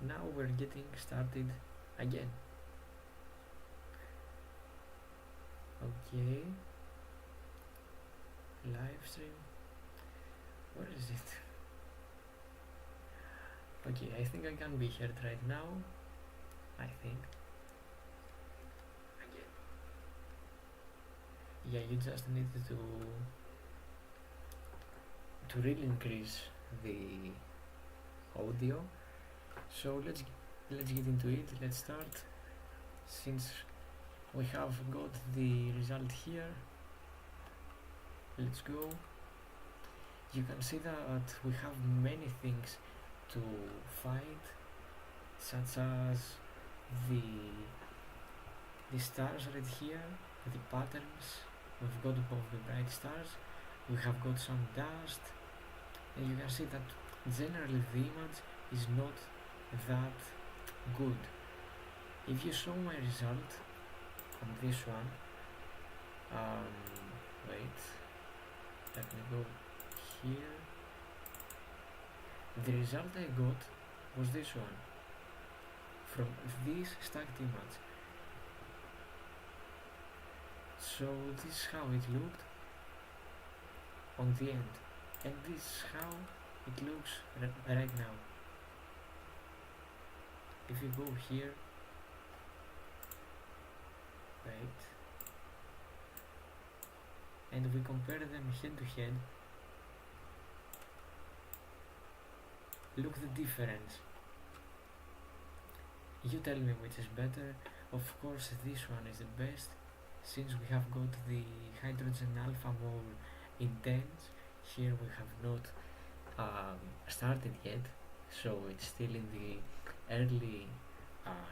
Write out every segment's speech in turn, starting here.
now we're getting started again. Okay, live stream, where is it? Okay, I think I can be heard right now. I think. Again. Yeah, you just need to really increase the audio. So let's get into it. Let's start. Since we have got the result here, let's go. You can see that we have many things to find, such as the stars right here, the patterns. We've got both the bright stars, we have got some dust, and you can see that generally the image is not that good. If you saw my result on this one, wait, let me go here. The result I got was this one, from this stacked image. So this is how it looked on the end, and this is how it looks right now. If you go here, wait, and we compare them head to head, look the difference. You tell me which is better. Of course this one is the best, since we have got the hydrogen alpha more intense. Here we have not started yet, so it's still in the early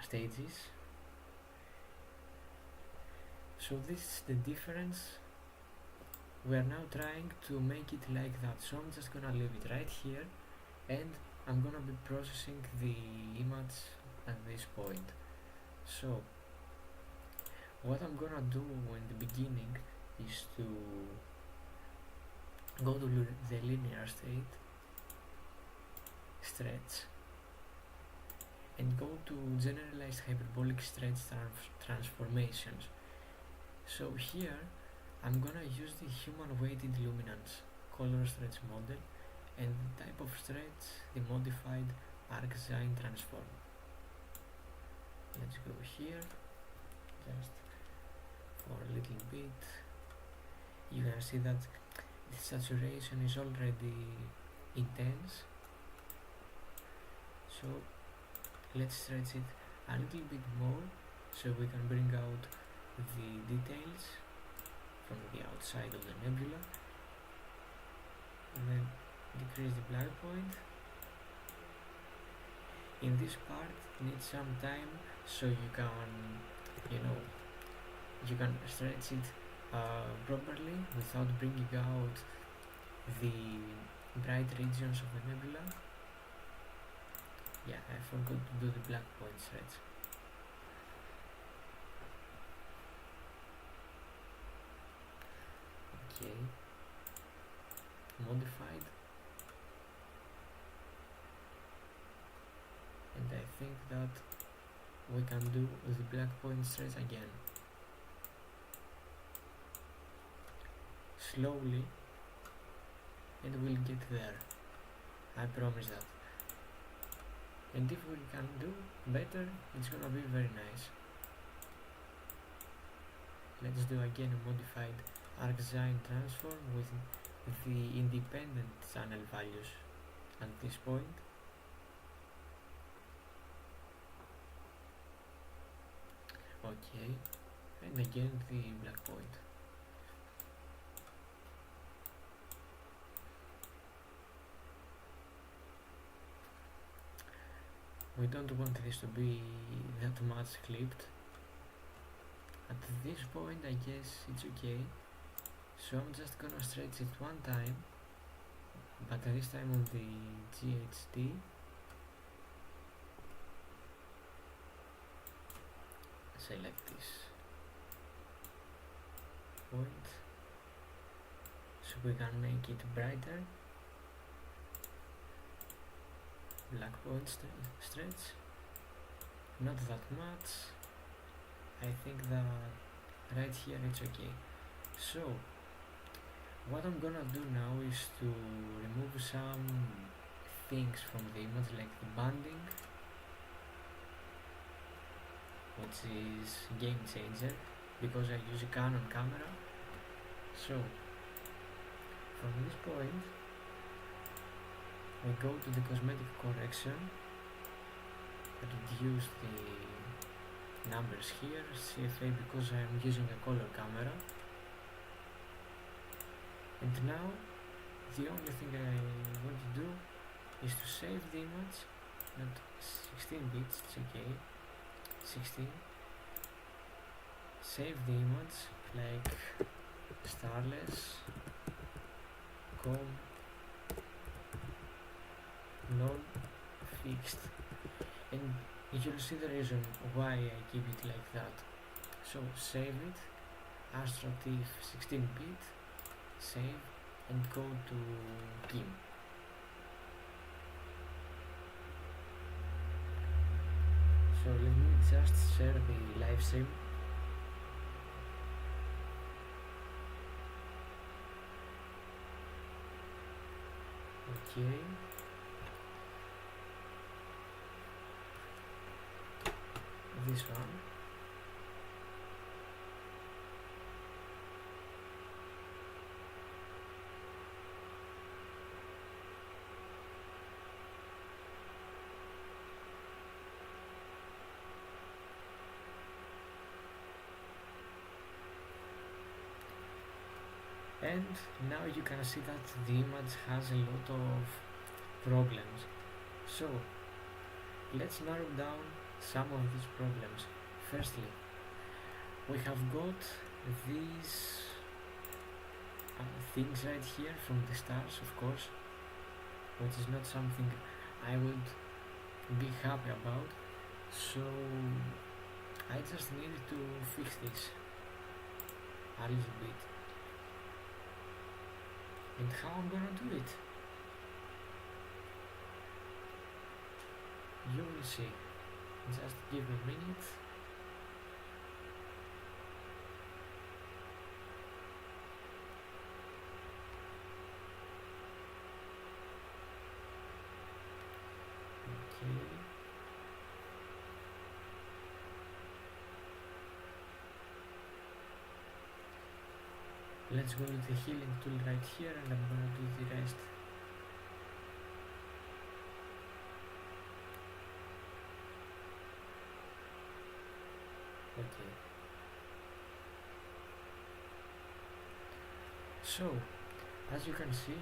stages. So this is the difference. We are now trying to make it like that, so I'm just gonna leave it right here, and I'm gonna be processing the image at this point. So what I'm gonna do in the beginning is to go to the linear state, stretch, and go to generalized hyperbolic stretch transformations. So here I'm gonna use the human weighted luminance color stretch model, and the type of stretch, the modified arc-sine transform. Let's go here, just for a little bit. You can see that the saturation is already intense, so let's stretch it a little bit more so we can bring out the details from the outside of the nebula, and then decrease the black point. In this part needs some time, so you can stretch it properly without bringing out the bright regions of the nebula. Yeah, I forgot to do the black point stretch. Okay, modified, and I think that we can do the black point stretch again, slowly, and we'll get there, I promise that. And if we can do better, it's gonna be very nice. Let's do again a modified arc-sine transform with the independent channel values at this point. Okay, and again the black point. We don't want this to be that much clipped. At this point I guess it's okay, so I'm just gonna stretch it one time, but this time on the GHD. Select this point so we can make it brighter. Black point stretch, not that much. I think that right here it's okay. So what I'm gonna do now is to remove some things from the image, like the banding, which is game changer because I use a Canon camera. So from this point I go to the cosmetic correction, reduce the numbers here, CFA, because I am using a color camera. And now the only thing I want to do is to save the image, not 16 bits, it's okay, 16. Save the image like starless, com, null, fixed, and you'll see the reason why I keep it like that. So save it, AstroTIFF 16-bit, save, and go to GIMP. So let me just share the live stream. Okay. This one. And now you can see that the image has a lot of problems. So let's narrow down some of these problems. Firstly, we have got these things right here from the stars, of course, which is not something I would be happy about. So I just need to fix this a little bit. And how I'm gonna do it, you will see. Just give me a minute. Okay. Let's go to the healing tool right here, and I'm gonna do the rest. Okay. So, as you can see,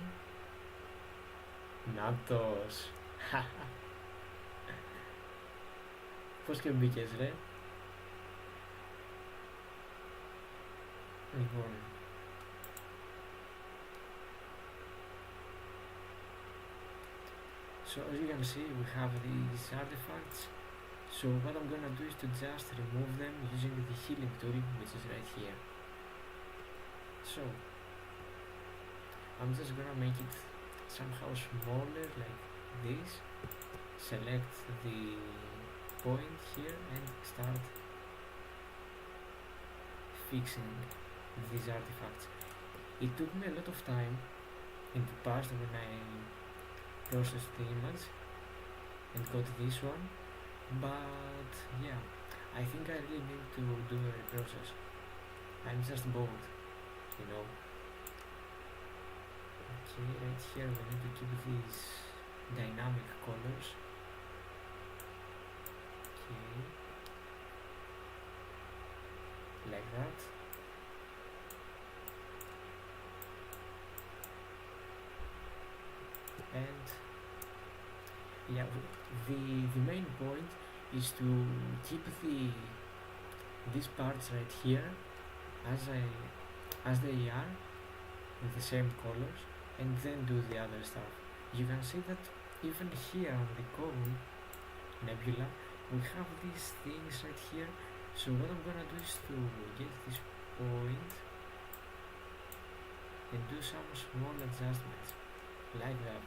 Natos. Πώς και μπήκες ρε. Λοιπόν, so as you can see, we have these artifacts. So what I'm gonna do is to just remove them using the healing tool, which is right here. So I'm just gonna make it somehow smaller, like this. Select the point here and start fixing these artifacts. It took me a lot of time in the past when I processed the image and got this one, but yeah, I think I really need to do a reprocess. I'm just bored, you know. Okay, right here we need to keep these dynamic colors. Okay, like that. And yeah, the main point is to keep these parts right here as they are, with the same colors, and then do the other stuff. You can see that even here on the cone nebula we have these things right here. So what I'm gonna do is to get this point and do some small adjustments like that,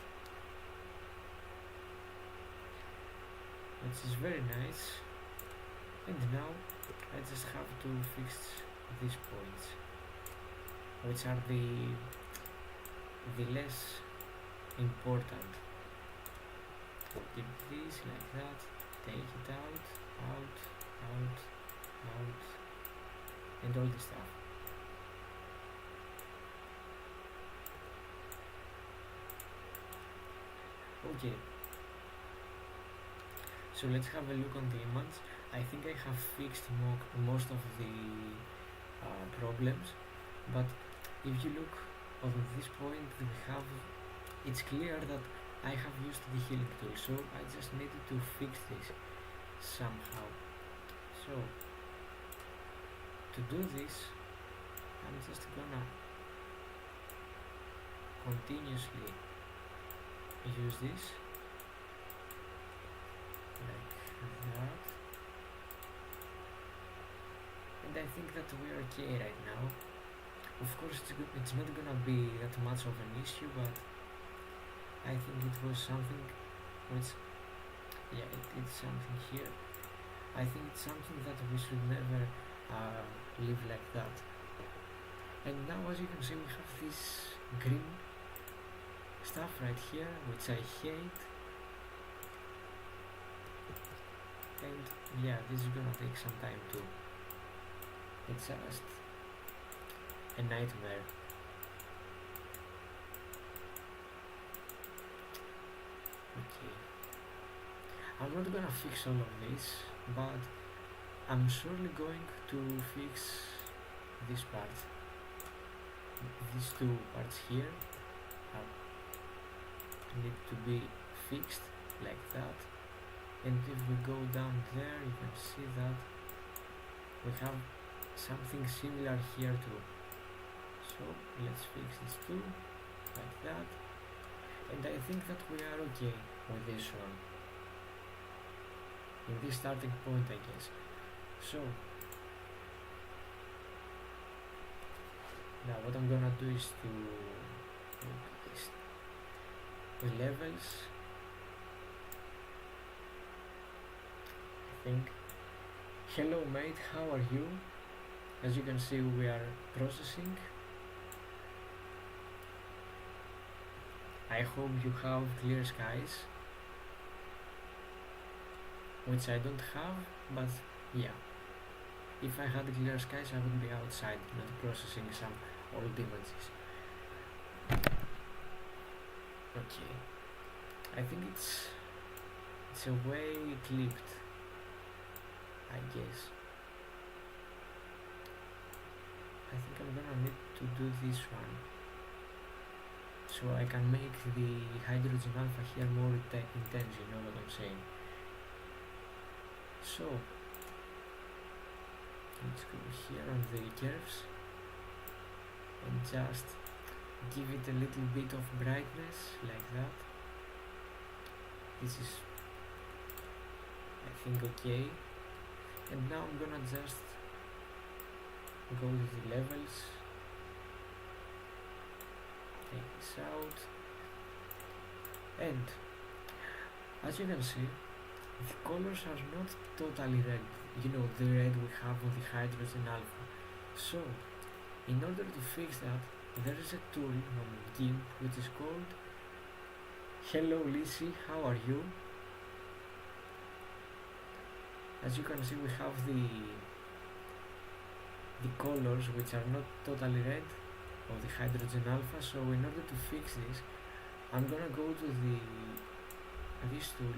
which is very nice. And now I just have to fix these points, which are the less important. Keep this like that, take it out, out, out, out, and all this stuff. Okay, so let's have a look on the image. I think I have fixed most of the problems, but if you look on this point, it's clear that I have used the healing tool, so I just needed to fix this somehow. So to do this, I'm just gonna continuously use this like that, and I think that we're okay right now. Of course it's not gonna be that much of an issue, but I think it was something which, yeah, it's something here. I think it's something that we should never live like that. And now, as you can see, we have this green stuff right here, which I hate. And yeah, this is gonna take some time too. It's just a nightmare. Okay, I'm not gonna fix all of this, but I'm surely going to fix this part. These two parts here need to be fixed like that, and if we go down there, you can see that we have something similar here too. So let's fix this too, like that, and I think that we are okay with this one in this starting point, I guess. So now what I'm gonna do is to look at this, the levels. I think, hello mate, how are you? As you can see, we are processing. I hope you have clear skies, which I don't have, but yeah, if I had clear skies I would be outside, not processing some old images. Okay, I think it's a way clipped, I guess. I think I'm gonna need to do this one, so I can make the hydrogen alpha here more intense, you know what I'm saying. So let's go here on the curves and just give it a little bit of brightness like that. This is, I think, okay. And now I'm gonna just go to the levels, take this out, and as you can see, the colors are not totally red, you know, the red we have on the hydrogen alpha. So in order to fix that, there is a tool on GIMP which is called Hello Lizzie, how are you? As you can see, we have the colors which are not totally red of the hydrogen alpha. So in order to fix this, I'm gonna go to this tool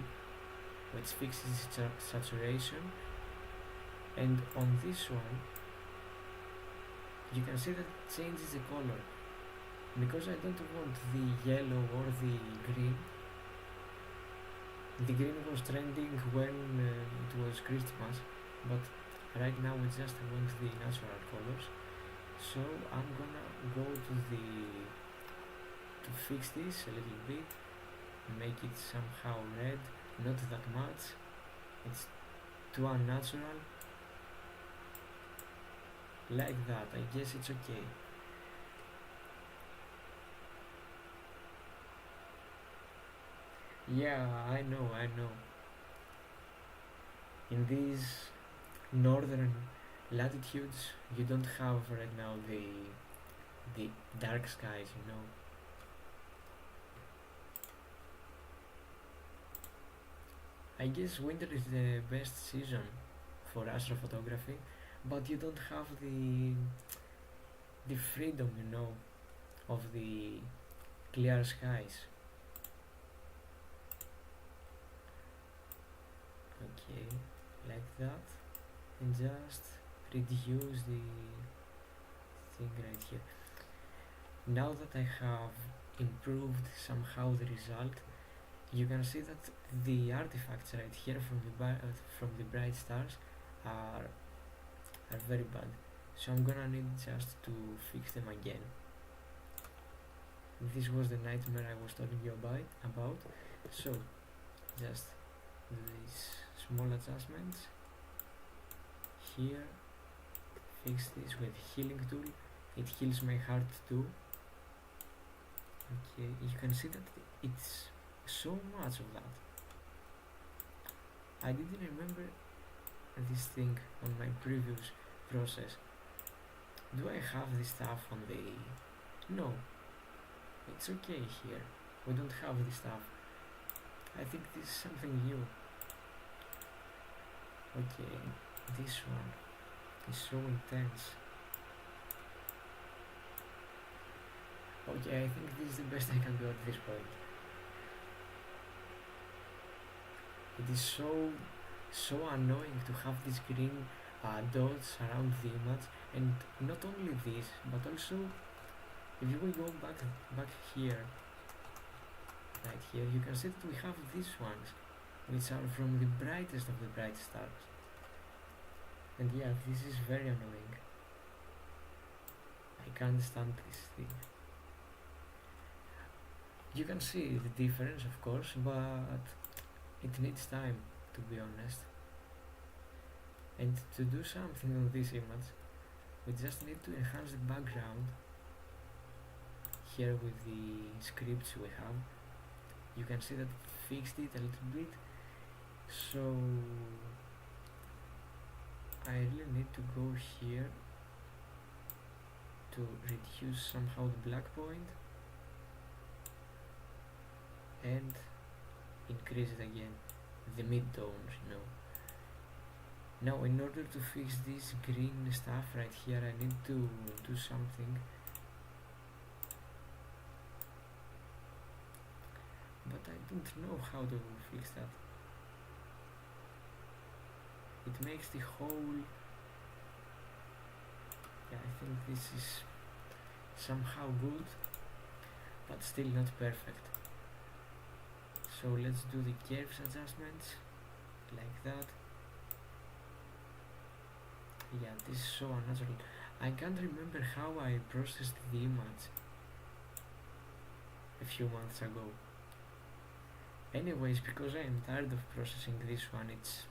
which fixes saturation, and on this one you can see that it changes the color. Because I don't want the yellow or the green. The green was trending when it was Christmas, but right now we just want the natural colors. So I'm gonna go to fix this a little bit, make it somehow red, not that much, it's too unnatural, like that. I guess it's okay. Yeah, I know. In these northern latitudes you don't have right now the dark skies, you know. I guess winter is the best season for astrophotography, but you don't have the freedom, you know, of the clear skies. Okay, like that, and just reduce the thing right here. Now that I have improved somehow the result, you can see that the artifacts right here from the bright stars are very bad. So I'm gonna need just to fix them again. This was the nightmare I was telling you about. So just do these small adjustments here, fix this with healing tool. It heals my heart too. Okay, you can see that it's so much of that. I didn't remember this thing on my previous process. Do I have this stuff on the... No, it's okay here. We don't have this stuff. I think this is something new. Okay, this one is so intense. Okay, I think this is the best I can do at this point. It is so annoying to have these green dots around the image, and not only this, but also if you will go back here, right here, you can see that we have these ones, which are from the brightest of the bright stars. And yeah, this is very annoying. I can't stand this thing. You can see the difference, of course, but it needs time, to be honest. And to do something on this image, we just need to enhance the background here with the scripts we have. You can see that it fixed it a little bit. So I really need to go here to reduce somehow the black point and increase it again, the mid-tones, you know. Now in order to fix this green stuff right here, I need to do something, but I don't know how to fix that. It makes the whole... Yeah, I think this is somehow good, but still not perfect. So let's do the curves adjustments, like that. Yeah, this is so unnatural. I can't remember how I processed the image a few months ago. Anyways, because I am tired of processing this one, it's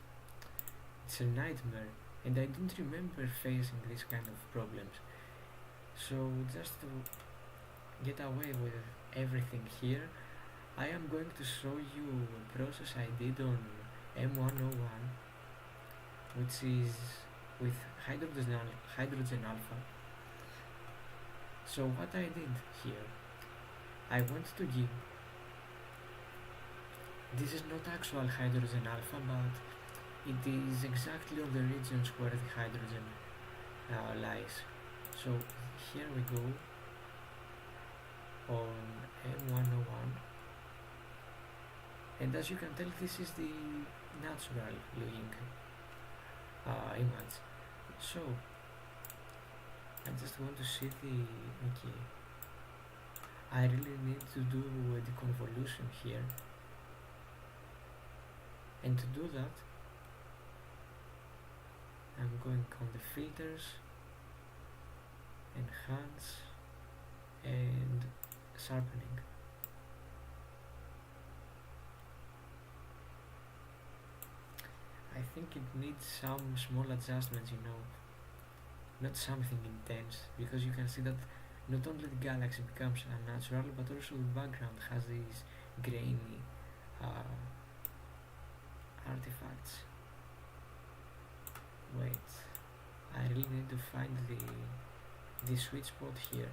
a nightmare, and I don't remember facing this kind of problems. So just to get away with everything here, I am going to show you a process I did on M101, which is with hydrogen alpha. So what I did here, I went to GIMP. This is not actual hydrogen alpha, but it is exactly on the regions where the hydrogen lies. So here we go on M101, and as you can tell, this is the natural looking image. So I just want to see the... Okay, I really need to do a deconvolution here, and to do that I'm going on the filters, enhance, and sharpening. I think it needs some small adjustments, you know, not something intense, because you can see that not only the galaxy becomes unnatural, but also the background has these grainy artifacts. Wait, I really need to find the sweet spot here.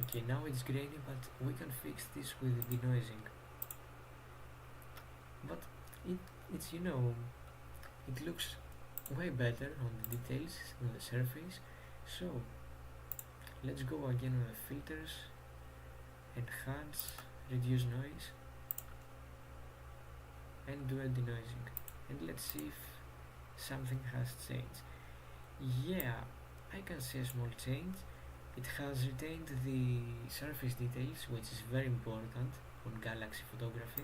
Okay, now it's grainy, but we can fix this with the denoising. But it it's it looks way better on the details on the surface. So let's go again on the filters, enhance, reduce noise, and do a denoising, and let's see if something has changed. Yeah, I can see a small change. It has retained the surface details, which is very important on galaxy photography.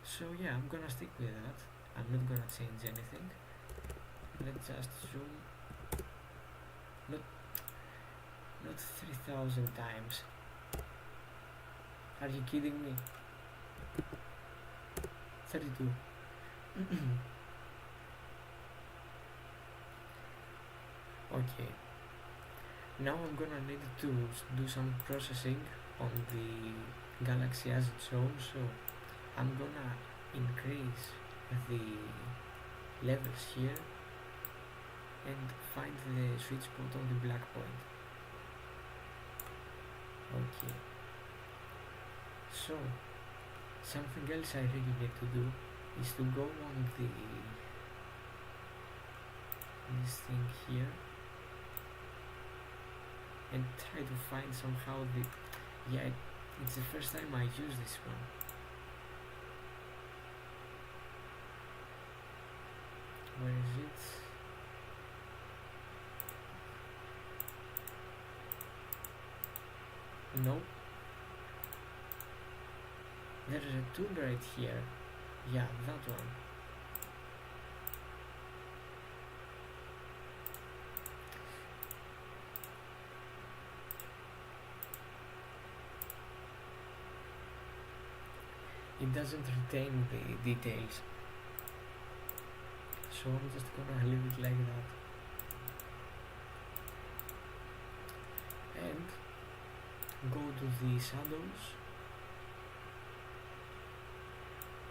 So yeah, I'm gonna stick with that. I'm not gonna change anything. Let's just zoom. Not 3000 times. Are you kidding me? 32. Okay. Now I'm gonna need to do some processing on the galaxy as its own, so I'm gonna increase the levels here and find the sweet spot on the black point. Okay, so something else I really need to do is to go on this thing here and try to find somehow it's the first time I use this one. Where is it? Nope. There is a tool right here. Yeah, that one. It doesn't retain the details, so I'm just gonna leave it like that. And go to the shadows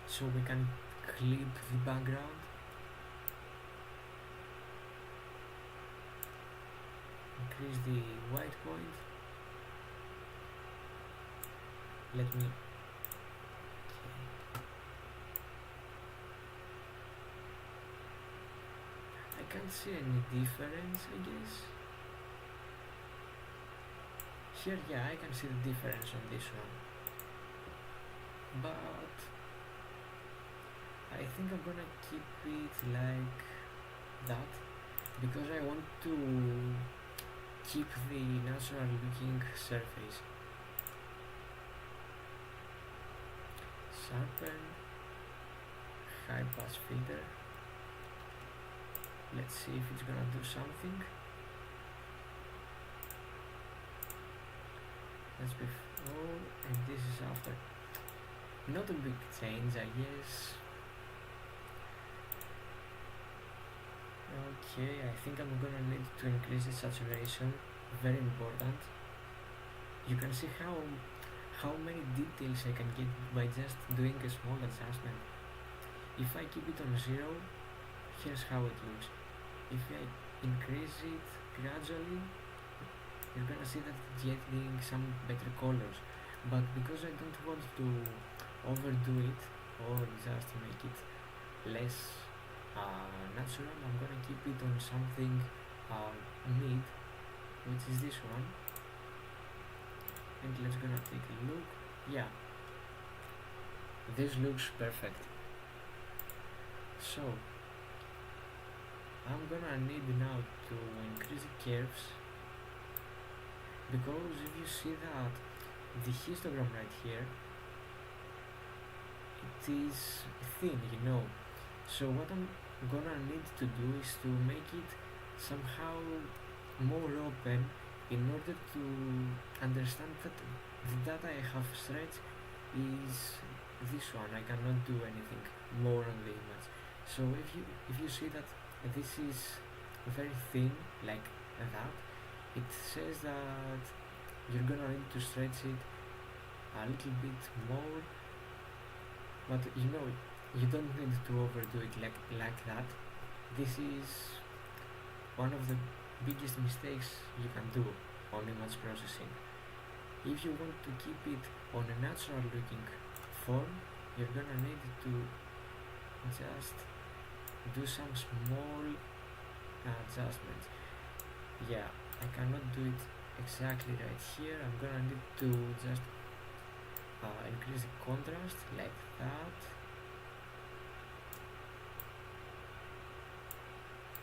so we can clip the background. Increase the white point. Let me I can't see any difference, I guess. Here, yeah, I can see the difference on this one. But I think I'm gonna keep it like that because I want to keep the natural looking surface. Sharpen, high pass filter. Let's see if it's gonna do something. That's before and this is after. Not a big change, I guess. Okay, I think I'm gonna need to increase the saturation. Very important. You can see how many details I can get by just doing a small adjustment. If I keep it on 0, here's how it looks. If I increase it gradually, you're gonna see that it's getting some better colors. But because I don't want to overdo it or just make it less natural, I'm gonna keep it on something mid, which is this one. And let's gonna take a look. Yeah, this looks perfect. So I'm gonna need now to increase the curves, because if you see that the histogram right here, it is thin, so what I'm gonna need to do is to make it somehow more open in order to understand that the data I have stretched is this one. I cannot do anything more on the image. So if you see that this is very thin like that, it says that you're gonna need to stretch it a little bit more but you don't need to overdo it like that. This is one of the biggest mistakes you can do on image processing. If you want to keep it on a natural looking form, you're gonna need to just do some small adjustments. Yeah, I cannot do it exactly right here. I'm gonna need to just increase the contrast like that,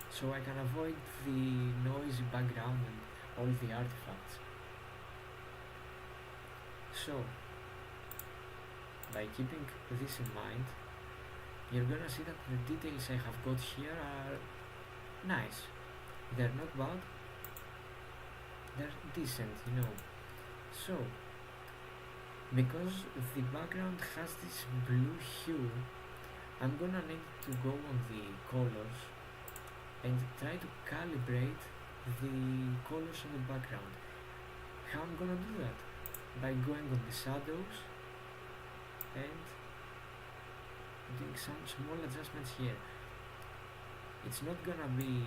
so I can avoid the noisy background and all the artifacts. So by keeping this in mind, you're gonna see that the details I have got here are nice. They're not bad, they're decent. So because the background has this blue hue, I'm gonna need to go on the colors and try to calibrate the colors on the background. How I'm gonna do that? By going on the shadows and doing some small adjustments here. It's not gonna be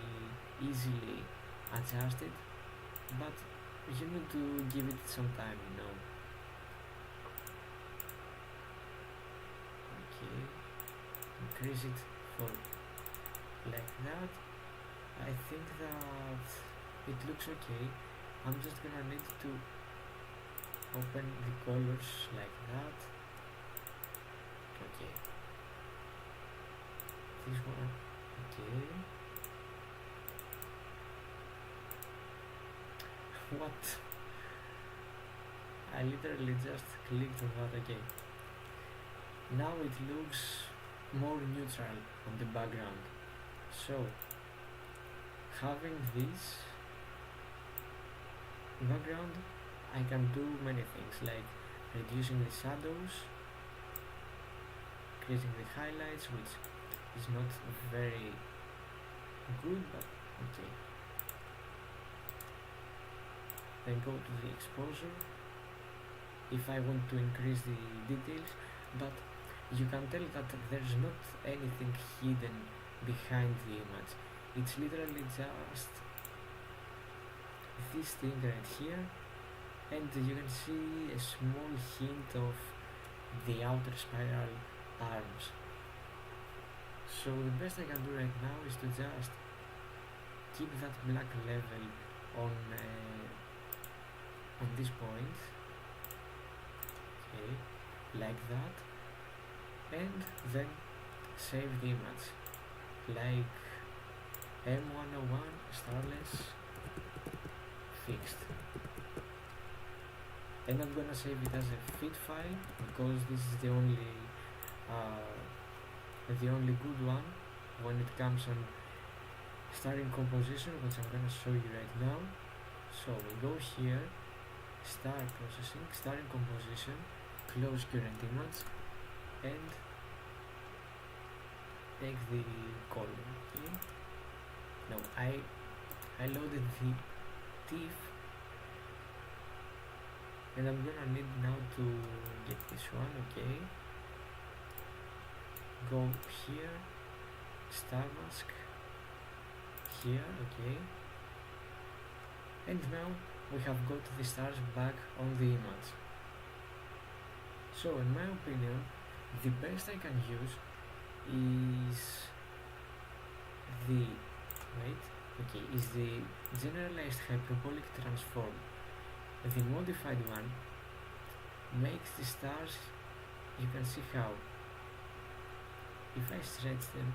easily adjusted, but you need to give it some time. Okay, increase it for like that. I think that it looks okay. I'm just gonna need to open the colors like that. Okay, this one. Okay, what? I literally just clicked on that. Okay, now it looks more neutral on the background. So having this background, I can do many things like reducing the shadows, increasing the highlights, which is not very good, but okay. Then go to the exposure if I want to increase the details, but you can tell that there's not anything hidden behind the image. It's literally just this thing right here, and you can see a small hint of the outer spiral arms. So the best I can do right now is to just keep that black level on this point, okay, like that, and then save the image like M101 starless fixed. And I'm gonna save it as a fit file because this is the only good one when it comes on starting composition, which I'm gonna show you right now. So we go here, start processing, starting composition, close current image, and take the color. Okay. Now I loaded the TIFF, and I'm gonna need now to get this one. Okay, go here, star mask here. Okay, and now we have got the stars back on the image. So in my opinion, the best I can use is the generalized hyperbolic transform. The modified one makes the stars, you can see how if I stretch them,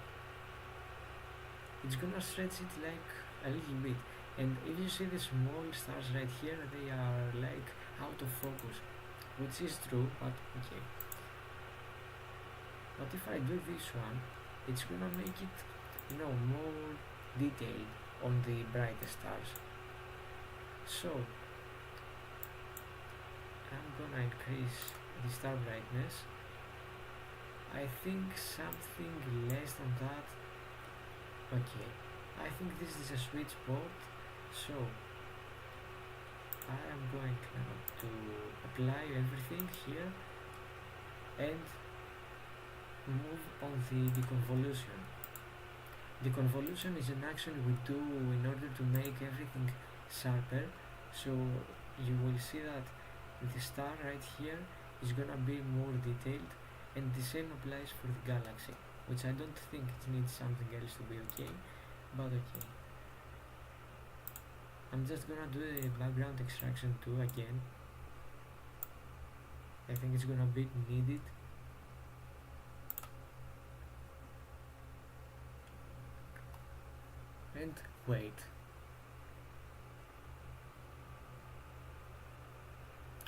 it's gonna stretch it like a little bit, and if you see the small stars right here, they are like out of focus, which is true, but okay. But if I do this one, it's gonna make it more detailed on the brightest stars. So I'm gonna increase the star brightness. I think something less than that. Okay, I think this is a sweet spot. So I am going now to apply everything here, and move on the deconvolution. Deconvolution is an action we do in order to make everything sharper, so you will see that the star right here is gonna be more detailed, and the same applies for the galaxy, which I don't think it needs something else to be okay, but okay. I'm just gonna do the background extraction too again. I think it's gonna be needed. And wait.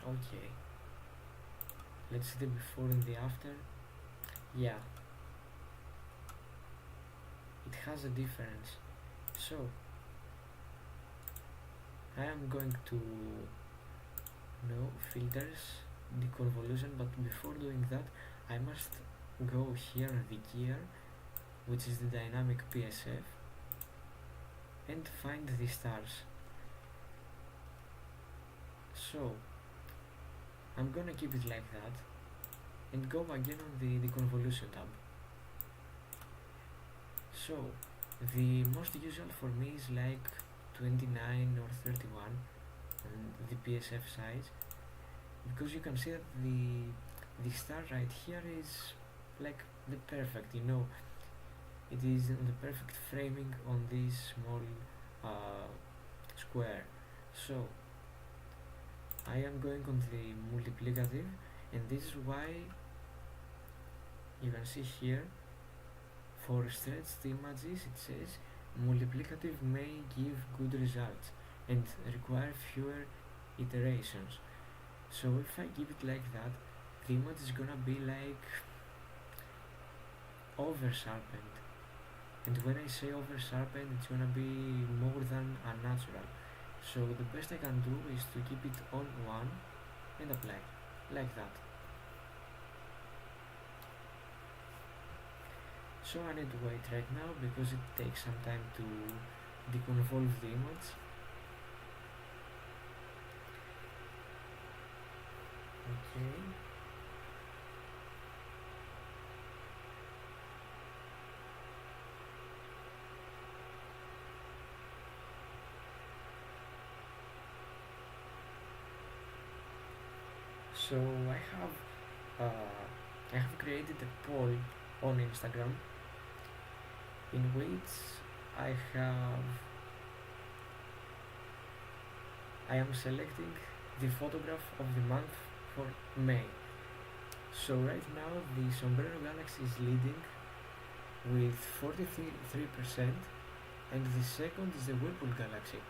Okay. Let's see the before and the after. Yeah. It has a difference. So I am going to filters, deconvolution, but before doing that I must go here on the gear, which is the dynamic PSF, and find the stars. So I'm gonna keep it like that and go again on the convolution tab. So the most usual for me is like 29 or 31 on the PSF size, because you can see that the star right here is like the perfect, it is the perfect framing on this small square. So I am going on the multiplicative, and this is why you can see here for stretched images it says multiplicative may give good results and require fewer iterations. So if I give it like that, the image is gonna be like over sharpened, and when I say over sharpened, it's gonna be more than unnatural. So the best I can do is to keep it on 1 and apply, like that. So I need to wait right now because it takes some time to deconvolve the image. Okay. So I have created a poll on Instagram in which I am selecting the photograph of the month for May. So right now the Sombrero Galaxy is leading with 43%, and the second is the Whirlpool Galaxy.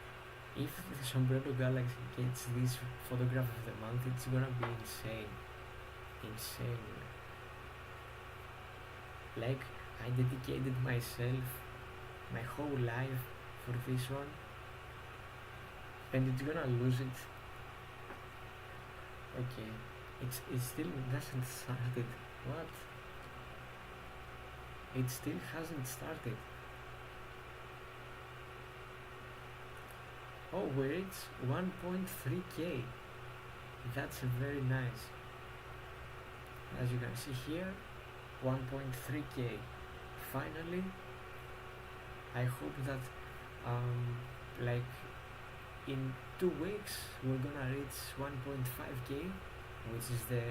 If the Sombrero Galaxy gets this photograph of the month, it's gonna be insane. Like, I dedicated myself, my whole life for this one, and it's gonna lose it. Okay, it still hasn't started. What? It still hasn't started. Oh, we reached 1.3k. That's very nice. As you can see here, 1.3k. Finally, I hope that like in 2 weeks we're gonna reach 1.5k, which is the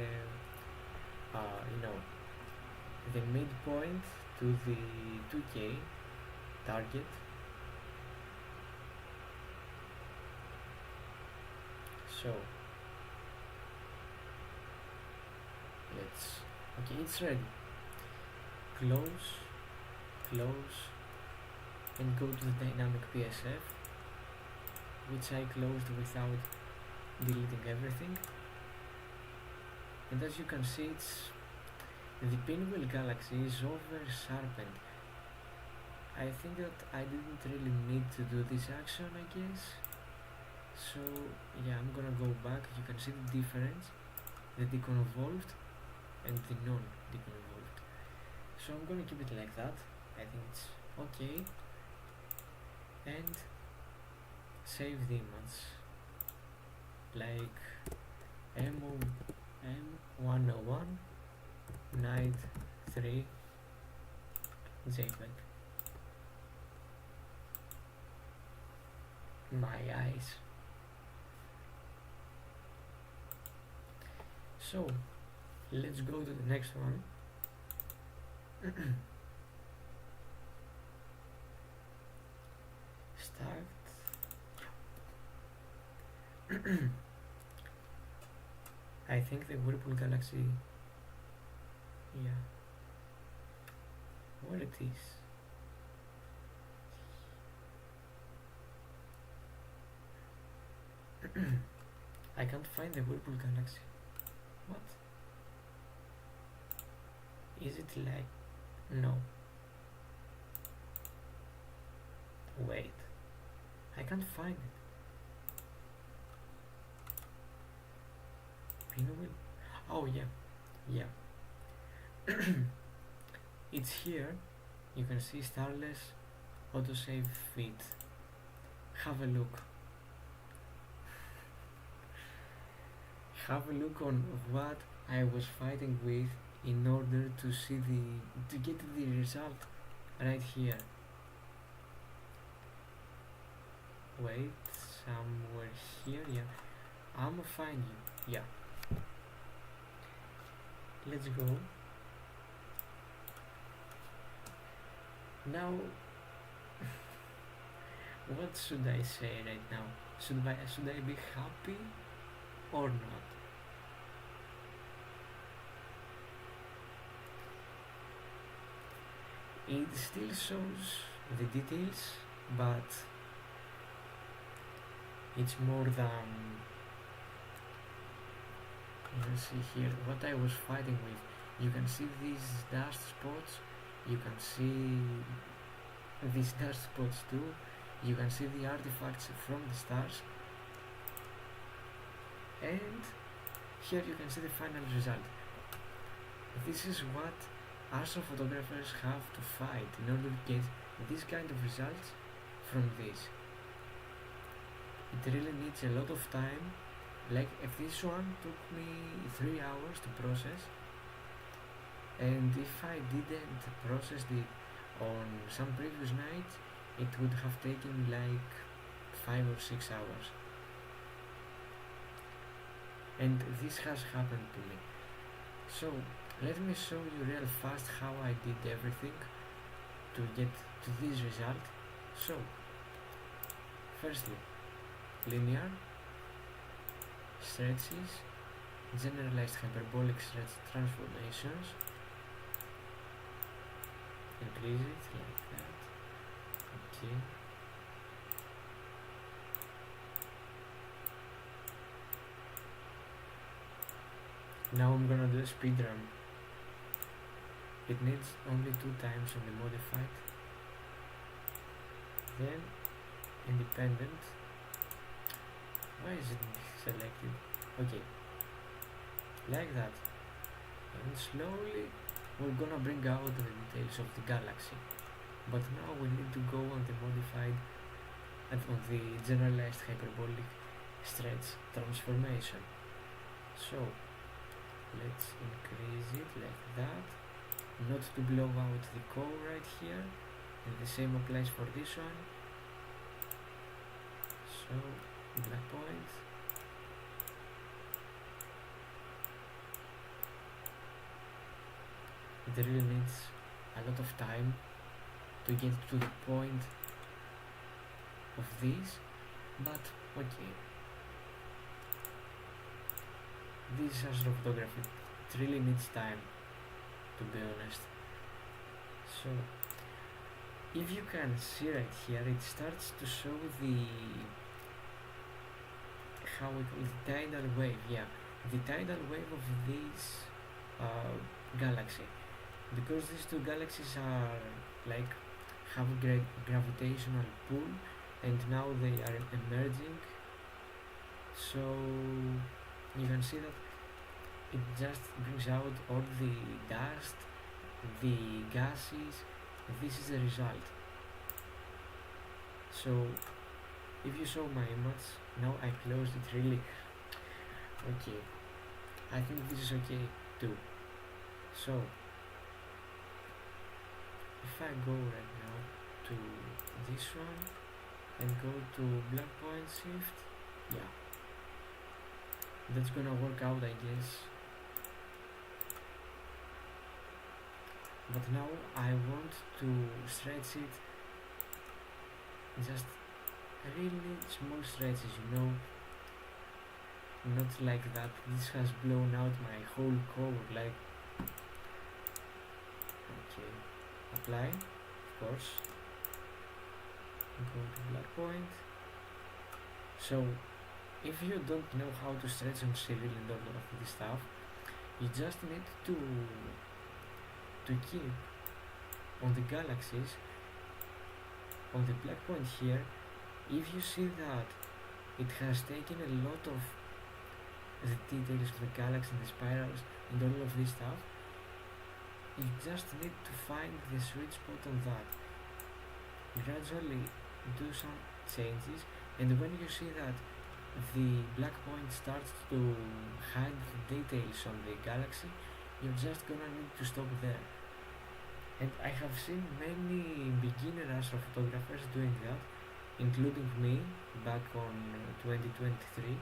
the midpoint to the 2k target. So okay, it's ready. Close, and go to the dynamic PSF, which I closed without deleting everything. And as you can see, the Pinwheel Galaxy is over sharpened. I think that I didn't really need to do this action, I guess. So yeah, I'm gonna go back. You can see the difference, the deconvolved and the non-deconvolved. So I'm gonna keep it like that. I think it's okay. And save the image like M101 night 3 JPEG. My eyes. So let's go to the next one. Start. I think the Whirlpool Galaxy, yeah, where it is. I can't find the Whirlpool Galaxy. What? Is it like... no. Wait. I can't find it. Pinwheel? Oh yeah. Yeah. It's here. You can see Starless autosave fit. Have a look. Have a look on what I was fighting with in order to see to get the result right here. Wait, somewhere here, yeah. I'ma find you, yeah. Let's go. Now, what should I say right now? Should I be happy or not? It still shows the details, but it's more than... let's see here what I was fighting with. You can see these dust spots, you can see these dust spots too, you can see the artifacts from the stars, and here you can see the final result. This is what astrophotographers have to fight in order to get this kind of results from this. It really needs a lot of time. Like if this one took me 3 hours to process, and if I didn't process it on some previous night, it would have taken like 5 or 6 hours. And this has happened to me. So let me show you real fast how I did everything to get to this result. So firstly, linear, stretches, generalized hyperbolic stretch transformations, increase it like that, okay. Now I'm gonna do a speed run. It needs only 2 times on the modified, then independent. Why is it selected? Okay, like that. And slowly we're gonna bring out the details of the galaxy. But now we need to go on the modified and on the generalized hyperbolic stretch transformation. So let's increase it like that, not to blow out the core right here, and the same applies for this one. So black point, it really needs a lot of time to get to the point of this, but okay. This is astrophotography, it really needs time, to be honest. So if you can see right here, it starts to show the, how we call it, tidal wave, yeah, the tidal wave of this galaxy, because these two galaxies are like have a great gravitational pull, and now they are emerging. So you can see that it just brings out all the dust, the gases. This is the result. So if you saw my image, now I closed it really. Okay, I think this is okay too. So if I go right now to this one and go to black point shift, yeah, that's gonna work out, I guess. But now I want to stretch it, just really small stretches, not like that. This has blown out my whole core, like, okay, apply, of course, go to black point. So if you don't know how to stretch on civil and all of this stuff, you just need to keep on the galaxies, on the black point here. If you see that it has taken a lot of the details of the galaxy and the spirals and all of this stuff, you just need to find the sweet spot on that. Gradually do some changes, and when you see that the black point starts to hide the details on the galaxy, you're just gonna need to stop there. And I have seen many beginner astrophotographers doing that, including me back on 2023.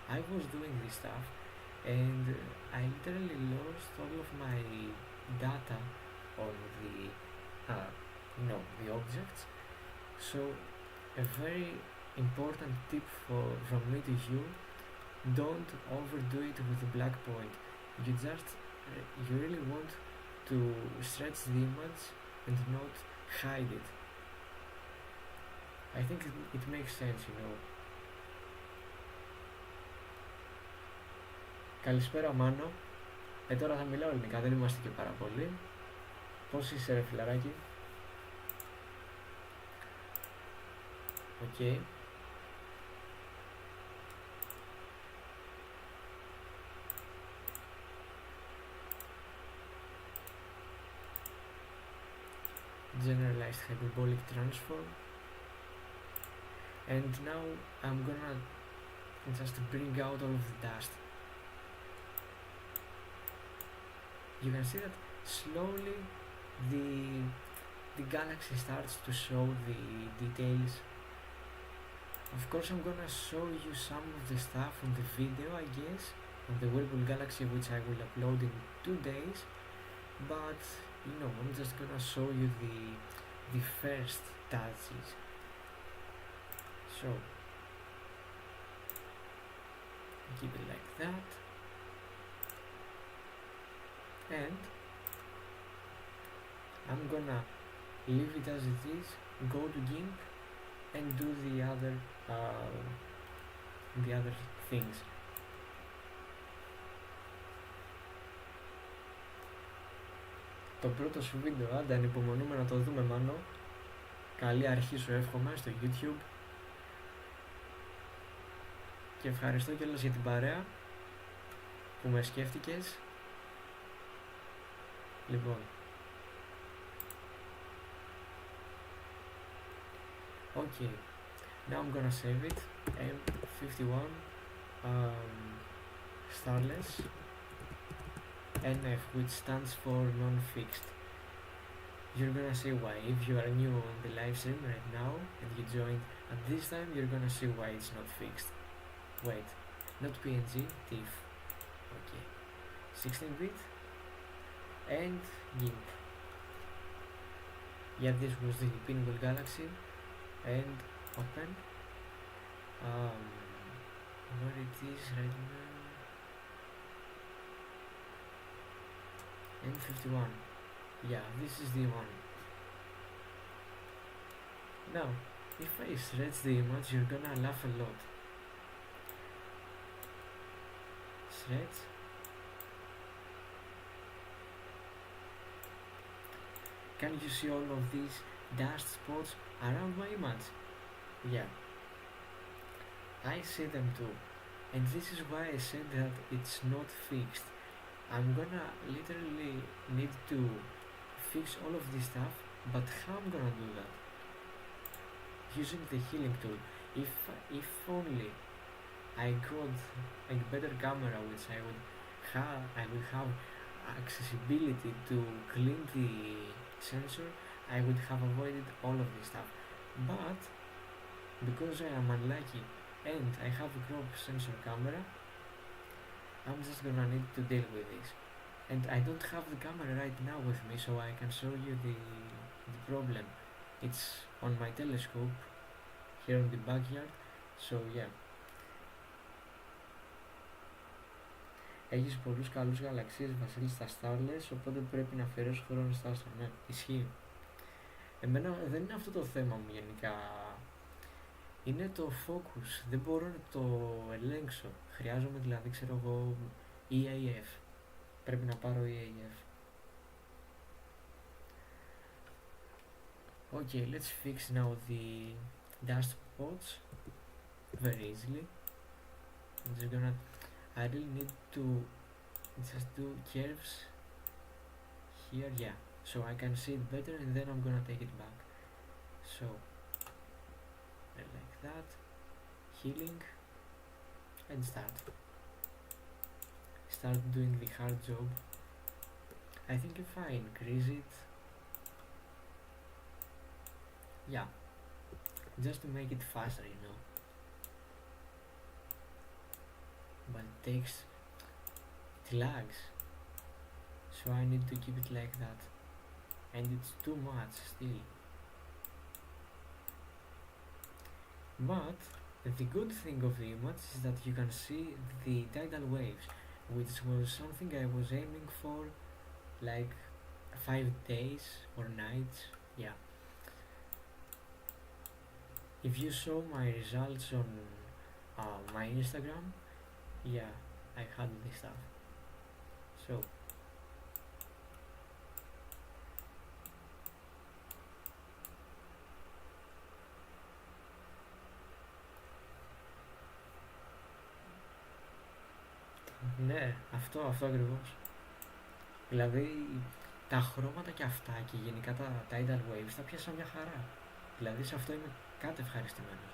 I was doing this stuff, and I literally lost all of my data on the objects. So a very important tip from me to you: don't overdo it with the black point. You really want to stretch the image and not hide it. I think it makes sense. Καλησπέρα Μάνο. Τώρα θα μιλάω ελληνικά, δεν είμαστε και πάρα πολύ. Πώς είσαι ρε φιλαράκι? Οκ. Generalized hyperbolic transform. And now I'm gonna just bring out all of the dust. You can see that slowly the galaxy starts to show the details. Of course, I'm gonna show you some of the stuff on the video, I guess, on the Whirlpool Galaxy, which I will upload in 2 days. But I'm just gonna show you the first touches. So keep it like that, and I'm gonna leave it as it is, go to GIMP and do the other things. Το πρώτο σου βίντεο, άντε ανυπομονούμε να το δούμε Μάνο. Καλή αρχή σου εύχομαι στο YouTube. Και ευχαριστώ κιόλας για την παρέα που με σκέφτηκες. Λοιπόν, okay, now I'm gonna save it. M51 Starless NF, which stands for non-fixed. You're gonna see why. If you are new on the live stream right now and you joined at this time, you're gonna see why it's not fixed. Wait, not PNG, TIFF. Okay, 16-bit and GIMP. Yeah, this was the Pinnacle Galaxy, and open where it is right now. M51. Yeah, this is the one. Now, if I stretch the image, you're gonna laugh a lot. Stretch. Can you see all of these dust spots around my image? Yeah, I see them too, and this is why I said that it's not fixed. I'm gonna literally need to fix all of this stuff, but how I'm gonna do that? Using the healing tool. If only I got a better camera, which I would have accessibility to clean the sensor, I I would have avoided all of this stuff. But because I am unlucky and I have a crop sensor camera, I'm just gonna need to deal with this. And I don't have the camera right now with me, so I can show you the problem. It's on my telescope here in the backyard, so yeah. Έχεις πολλούς καλούς γαλαξίες, Βασίλη, στα Starless, οπότε πρέπει να αφιερώσεις χρόνο στα άστρα. Ναι, ισχύει. Εμένα δεν είναι αυτό το θέμα μου γενικά. Είναι το focus. Δεν μπορώ να το ελέγξω. Χρειάζομαι δηλαδή, ξέρω εγώ, EAF. Πρέπει να πάρω EAF. Okay, let's fix now the dust spots very easily. I'm just gonna... I really need to just do curves here, yeah, so I can see it better, and then I'm gonna take it back. So like that, healing, and start doing the hard job. I think if I increase it, yeah, just to make it faster, you know. But it lags, so I need to keep it like that, and it's too much still. But the good thing of the image is that you can see the tidal waves, which was something I was aiming for like 5 days or nights, yeah. If you saw my results on my Instagram, yeah, I had this stuff. So ναι, αυτό ακριβώς. Δηλαδή τα χρώματα και αυτά και γενικά τα tidal waves τα πιάσα μια χαρά. Δηλαδή σε αυτό είμαι κάτι ευχαριστημένος.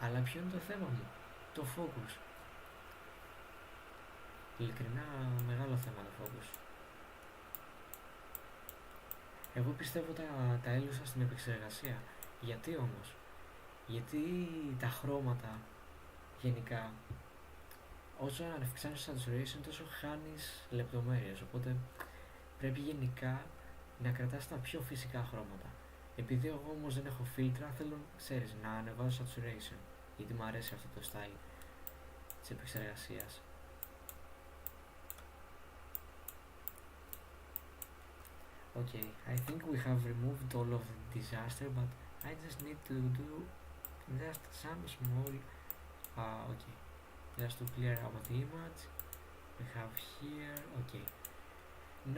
Αλλά ποιο είναι το θέμα μου? Το focus. Ειλικρινά μεγάλο θέμα το focus. Εγώ πιστεύω τα έλουσα στην επεξεργασία. Γιατί όμως? Γιατί τα χρώματα γενικά, όσο αυξάνεις saturation τόσο χάνεις λεπτομέρειες, οπότε πρέπει γενικά να κρατάς τα πιο φυσικά χρώματα. Επειδή εγώ όμως δεν έχω φίλτρα, θέλω, ξέρεις, να ανεβάζω saturation, γιατί μου αρέσει αυτό το style της επεξεργασίας. Okay, I think we have removed all of the disaster, but I just need to do just some small, okay, just to clear out the image. We have here, okay.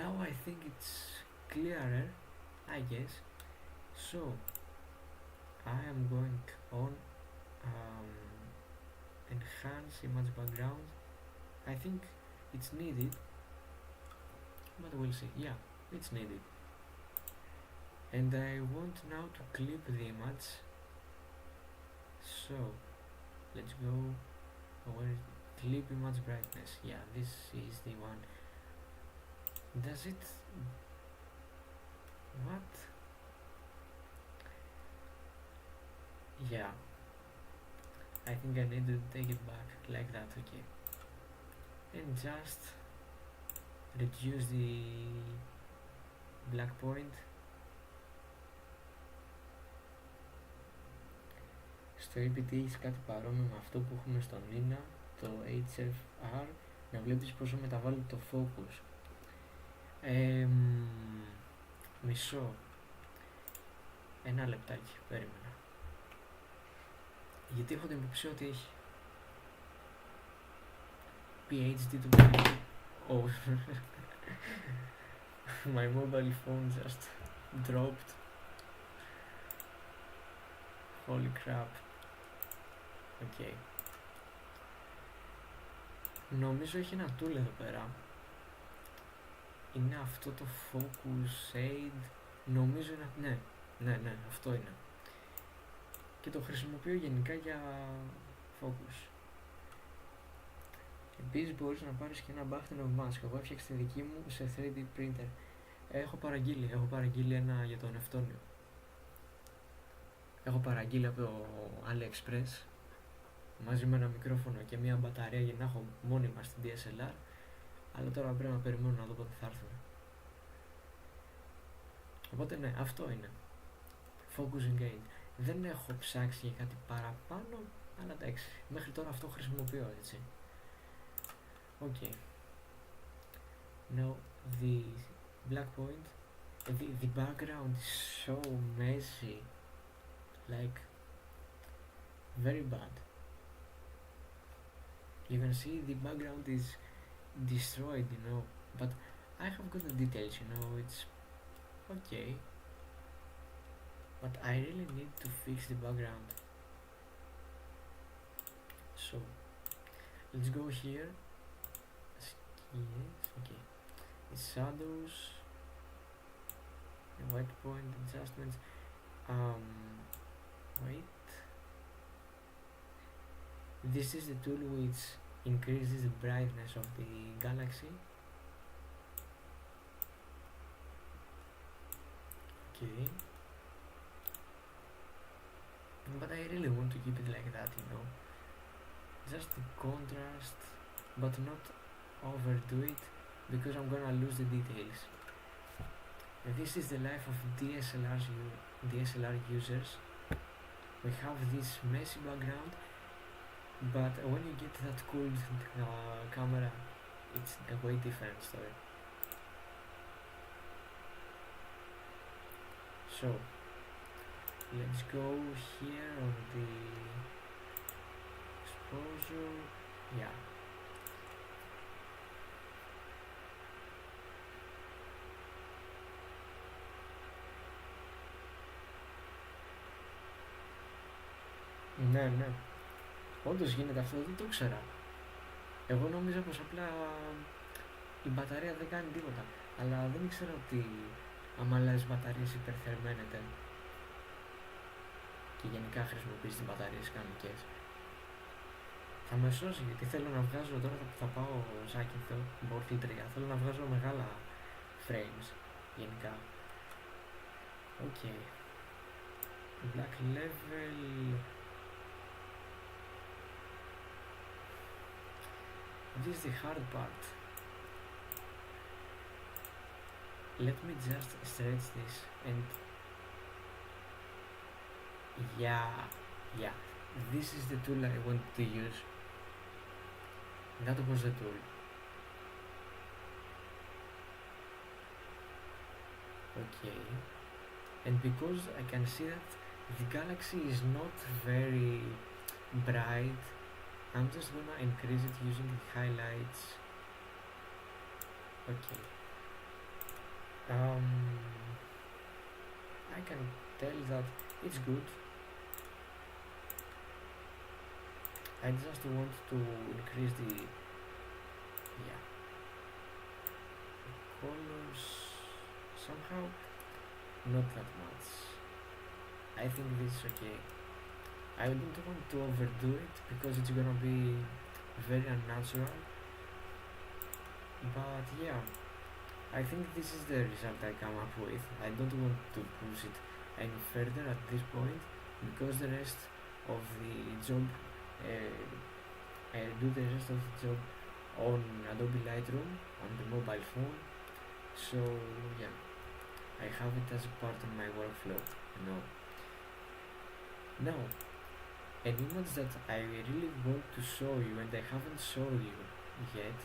Now I think it's clearer, I guess. So I am going on enhance image background. I think it's needed, but we'll see. Yeah, it's needed. And I want now to clip the image. So let's go. Where is it? Clip image brightness. Yeah, this is the one. Does it? What? Yeah, I think I need to take it back like that. Okay, and just reduce the black point. Στο APT έχεις κάτι παρόμοιο με αυτό που έχουμε στο Nina, το HFR, να βλέπεις πόσο μεταβάλλει το focus. Μισό. Ένα λεπτάκι, περίμενα. Γιατί έχω την υποψία ότι έχει PhD του PhD. Oh, my mobile phone just dropped. Holy crap. Okay. Νομίζω έχει ένα tool εδώ πέρα. Είναι αυτό το Focus Aid. Νομίζω είναι... Ναι, αυτό είναι. Και το χρησιμοποιώ γενικά για focus. Επίσης μπορείς να πάρεις και ένα Bahtinov mask. Εγώ έφτιαξα τη δική μου σε 3D printer. Έχω παραγγείλει ένα για τον Νευτόνιο. έχω παραγγείλει από το AliExpress μαζί με ένα μικρόφωνο και μια μπαταρία για να έχω μόνιμα στην DSLR, αλλά τώρα πρέπει να περιμένω να δω πότε θα έρθουν. Οπότε ναι, αυτό είναι Focusing Aid. Δεν έχω ψάξει για κάτι παραπάνω, αλλά εντάξει, μέχρι τώρα αυτό χρησιμοποιώ, έτσι. Okay. Now the black point, the background is so messy, like very bad. You can see the background is destroyed, you know, but I have got the details, you know, it's okay, but I really need to fix the background. So let's go here. Yes, okay. The shadows, the white point adjustments. Wait. This is the tool which increases the brightness of the galaxy. Okay. But I really want to keep it like that, you know. Just the contrast, but not overdo it, because I'm gonna lose the details. This is the life of DSLR users. We have this messy background, but when you get that cool camera, it's a way different story. So let's go here on the exposure. Yeah. Ναι. Όντως γίνεται αυτό, δεν το ήξερα. Εγώ νόμιζα πως απλά η μπαταρία δεν κάνει τίποτα. Αλλά δεν ήξερα ότι άμα αλλάζεις μπαταρίες υπερθερμαίνεται. Και γενικά χρησιμοποιείς τις μπαταρίες κανονικές. Θα με σώσει, γιατί θέλω να βγάζω τώρα, θα πάω ζάκι, Mortal 3, θέλω να βγάζω μεγάλα frames γενικά. Okay. Black level. This is the hard part. Let me just stretch this and yeah, this is the tool I want to use. That was the tool. Okay, and because I can see that the galaxy is not very bright, I'm just gonna increase it using the highlights. Okay. I can tell that it's good. I just want to increase the colors somehow, not that much. I think this is okay. I don't want to overdo it because it's gonna be very unnatural, but yeah, I think this is the result I come up with. I don't want to push it any further at this point, because the rest of the job, I do the rest of the job on Adobe Lightroom on the mobile phone, so yeah, I have it as a part of my workflow, you know. Now, an image that I really want to show you and I haven't shown you yet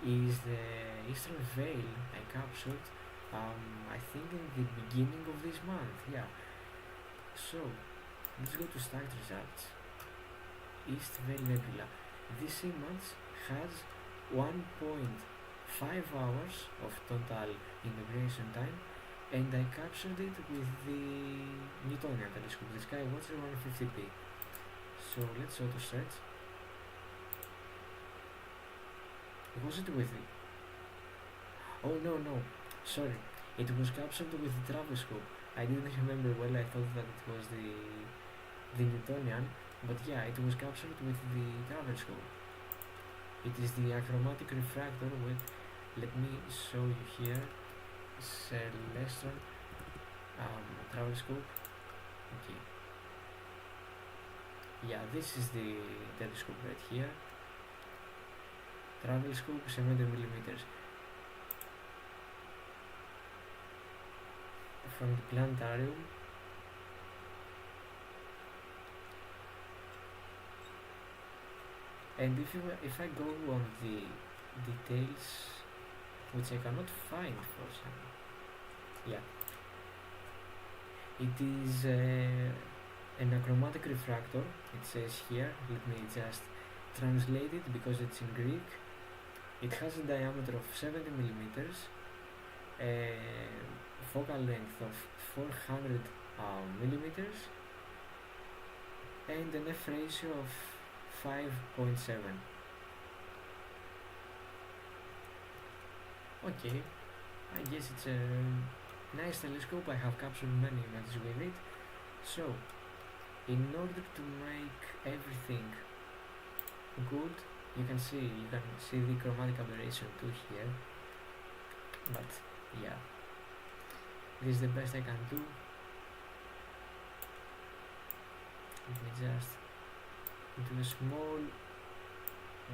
is the Eastern Veil I captured, I think in the beginning of this month, yeah. So, let's go to start results. East Veil Nebula. This image has 1.5 hours of total integration time, and I captured it with the Newtonian telescope, the Skywatcher 150p. So let's auto search. Was it with the... Oh no, sorry. It was captured with the Travescope. I didn't remember well, I thought that it was the Newtonian, but yeah, it was captured with the Travescope. It is the achromatic refractor with, let me show you here, Celestron Travescope. Okay, yeah, this is the telescope right here. Travel scope 70 millimeters. From the planetarium. And if I go on the details, which I cannot find for some, yeah, it is an achromatic refractor. It says here. Let me just translate it because it's in Greek. It has a diameter of 70 millimeters, a focal length of 400 millimeters, and an F ratio of 5.7. Okay, I guess it's a nice telescope. I have captured many images with it. So, in order to make everything good, you can see the chromatic aberration too here. But yeah, this is the best I can do. Let me just do a small,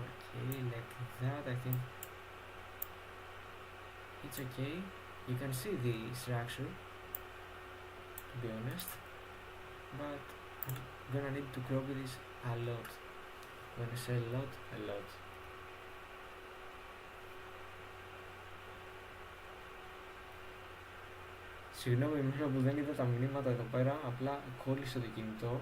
okay, like that. I think it's okay. You can see the structure, to be honest, but I'm gonna need to crop this a lot. When I say a lot, a lot. Συγγνώμη μέρα που δεν είδα τα μηνύματα εδώ πέρα, απλά κόλλησε το κινητό.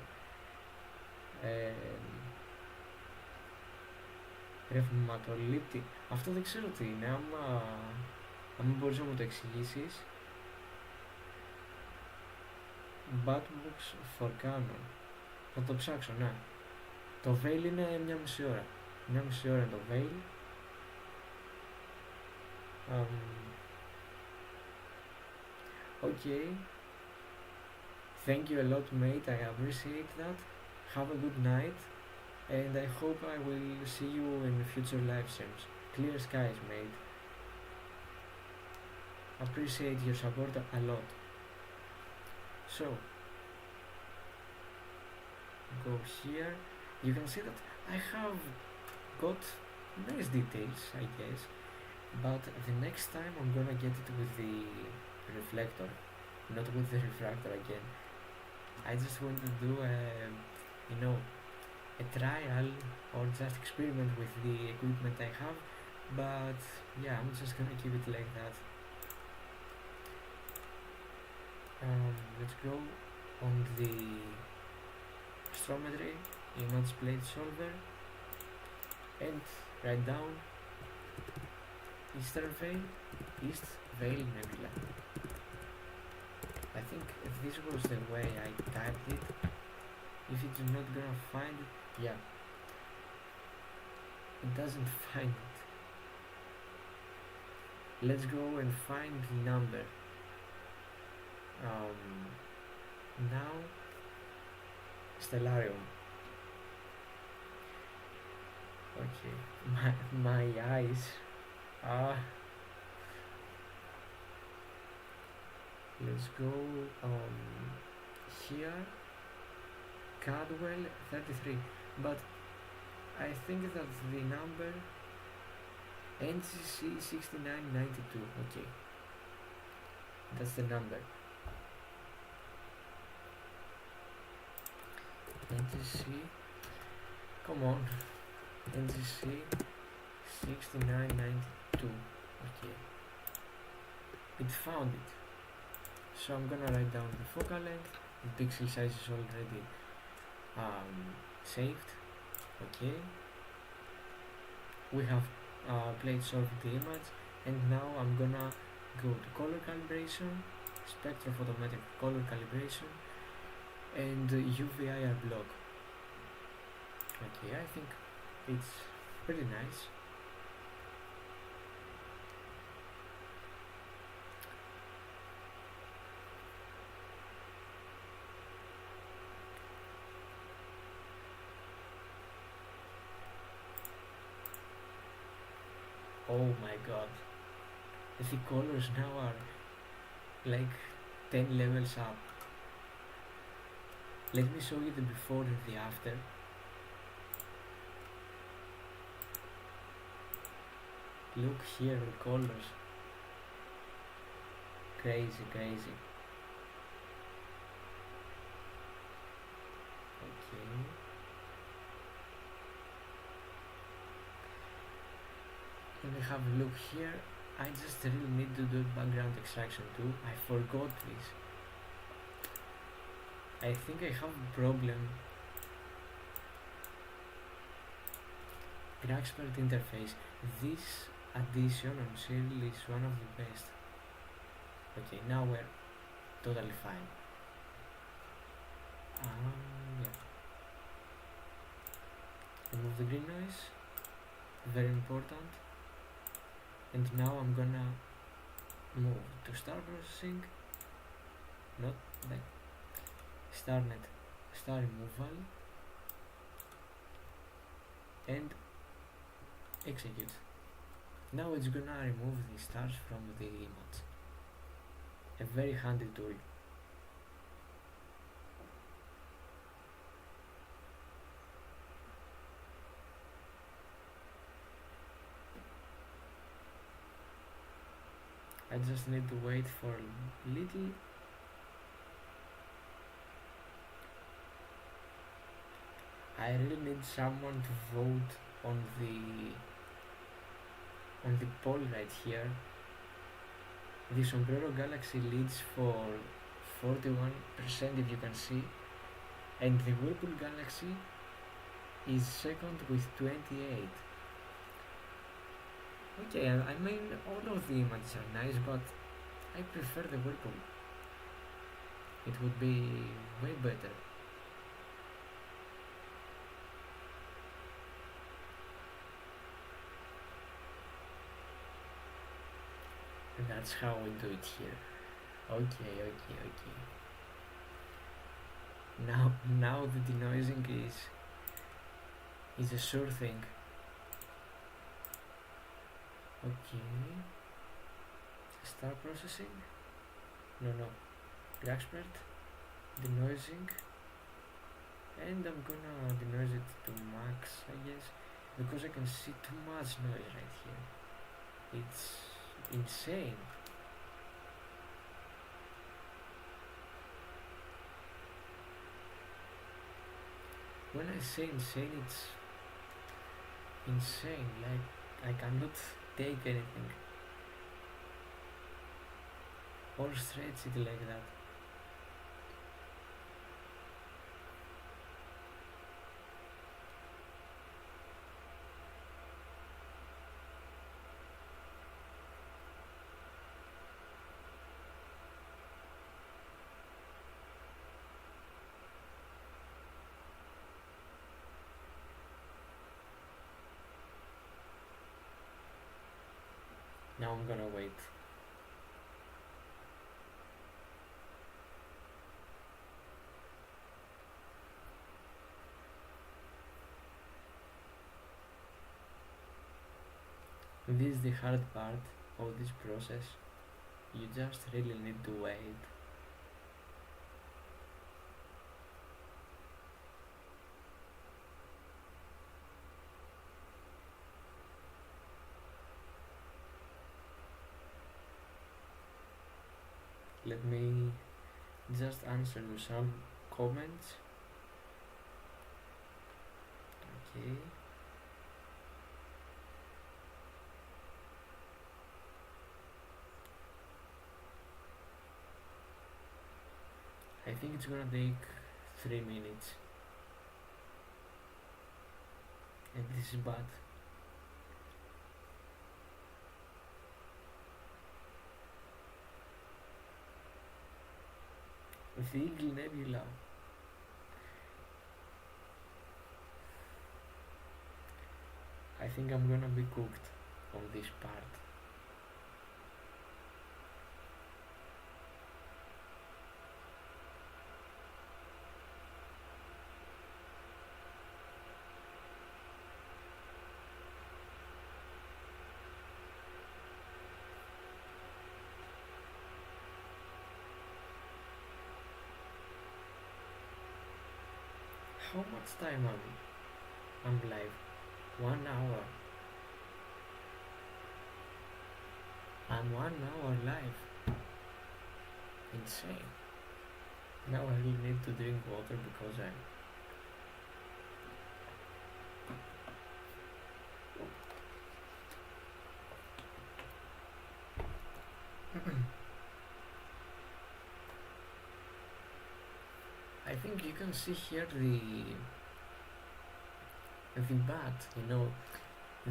Ρευματολήπτη. Αυτό δεν ξέρω τι είναι, άμα μπορείς να μου το εξηγήσεις. Batbox for Canon. Θα το ψάξω, ναι. Το Veil είναι μια μισή ώρα. Μια μισή ώρα είναι το Veil. Okay. Thank you a lot, mate. I appreciate that. Have a good night. And I hope I will see you in future live streams. Clear skies, mate. Appreciate your support a lot. So, go here. You can see that I have got nice details, I guess, but the next time I'm gonna get it with the reflector, not with the refractor again. I just want to do a trial or just experiment with the equipment I have, but yeah, I'm just gonna keep it like that. Let's go on the astrometry image plate solver and write down East Veil Nebula. I think if this was the way I typed it, if it's not gonna find it, yeah, it doesn't find it. Let's go and find the number. Now Stellarium. Okay, my eyes. Let's go here. Cadwell 33, but I think that the number NGC 6992. Okay, that's the number. NGC, come on, NGC 6992. Okay, it found it. So I'm gonna write down the focal length. The pixel size is already saved. Okay, we have plate solved the image, and now I'm gonna go to color calibration, spectrophotometric color calibration, and UV-IR block. Okay, I think it's pretty nice. Oh my god, the colors now are like 10 levels up. Let me show you the before and the after. Look here, the colors. Crazy, crazy. Okay. And we have a look here. I just really need to do background extraction too. I forgot this. I think I have a problem. GraphXpert interface. This addition on Cyril is one of the best. Okay, now we're totally fine. Yeah. Remove the green noise. Very important. And now I'm gonna move to star processing. Not like StarNet, star removal, and execute. Now it's gonna remove the stars from the image. A very handy tool. I just need to wait for a little. I really need someone to vote on the poll right here. The Sombrero Galaxy leads for 41% if you can see, and the Whirlpool Galaxy is second with 28. Okay, I mean all of the images are nice, but I prefer the Whirlpool. It would be way better. That's how we do it here. Okay. Now the denoising is a sure thing. Okay. Star processing? No. GraphXpert. Denoising. And I'm gonna denoise it to max, I guess, because I can see too much noise right here. It's insane. When I say insane, it's insane. Like I cannot take anything or stretch it like that. Now I'm gonna wait. This is the hard part of this process. You just really need to wait. Let me just answer you some comments. Okay. I think it's gonna take 3 minutes. And this is bad. The Eagle Nebula. I think I'm gonna be cooked on this part. How much time I'm live? 1 hour. 1 hour live. Insane. Now I really need to drink water because I'm I think you can see here the bat,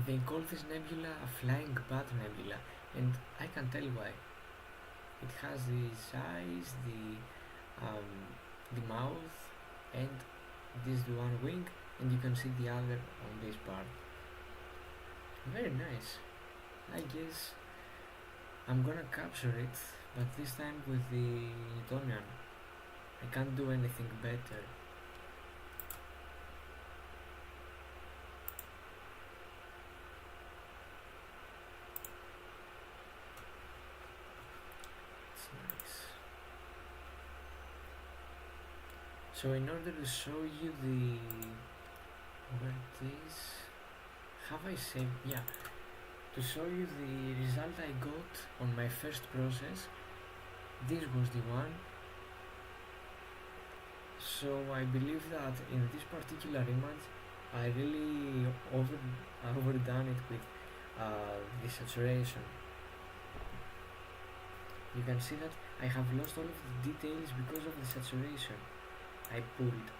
they call this nebula a flying bat nebula, and I can tell why. It has these eyes, the mouth, and this one wing, and you can see the other on this part. Very nice. I guess I'm gonna capture it, but this time with the Newtonian. I can't do anything better. It's nice. So in order to show you where it is, have I saved? Yeah. To show you the result I got on my first process, this was the one. So I believe that in this particular image I really overdone it with the saturation. You can see that I have lost all of the details because of the saturation I pulled.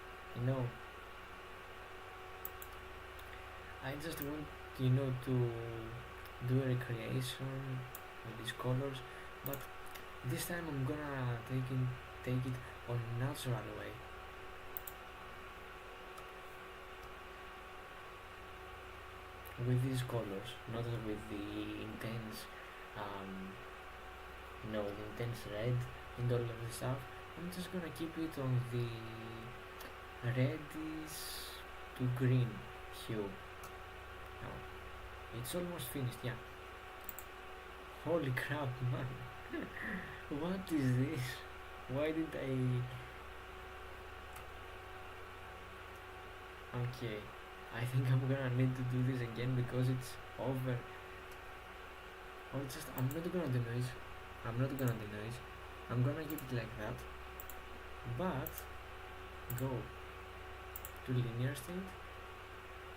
I just want to do a recreation with these colors, but this time I'm gonna take it on a natural way. With these colors, not with the intense, the intense red and all of the stuff. I'm just gonna keep it on the reddish to green hue. Now, it's almost finished, yeah. Holy crap, man. What is this? Why did I... Okay, I think I'm gonna need to do this again because it's over. Or just, I'm not gonna denoise. I'm gonna keep it like that. But, go to linear state.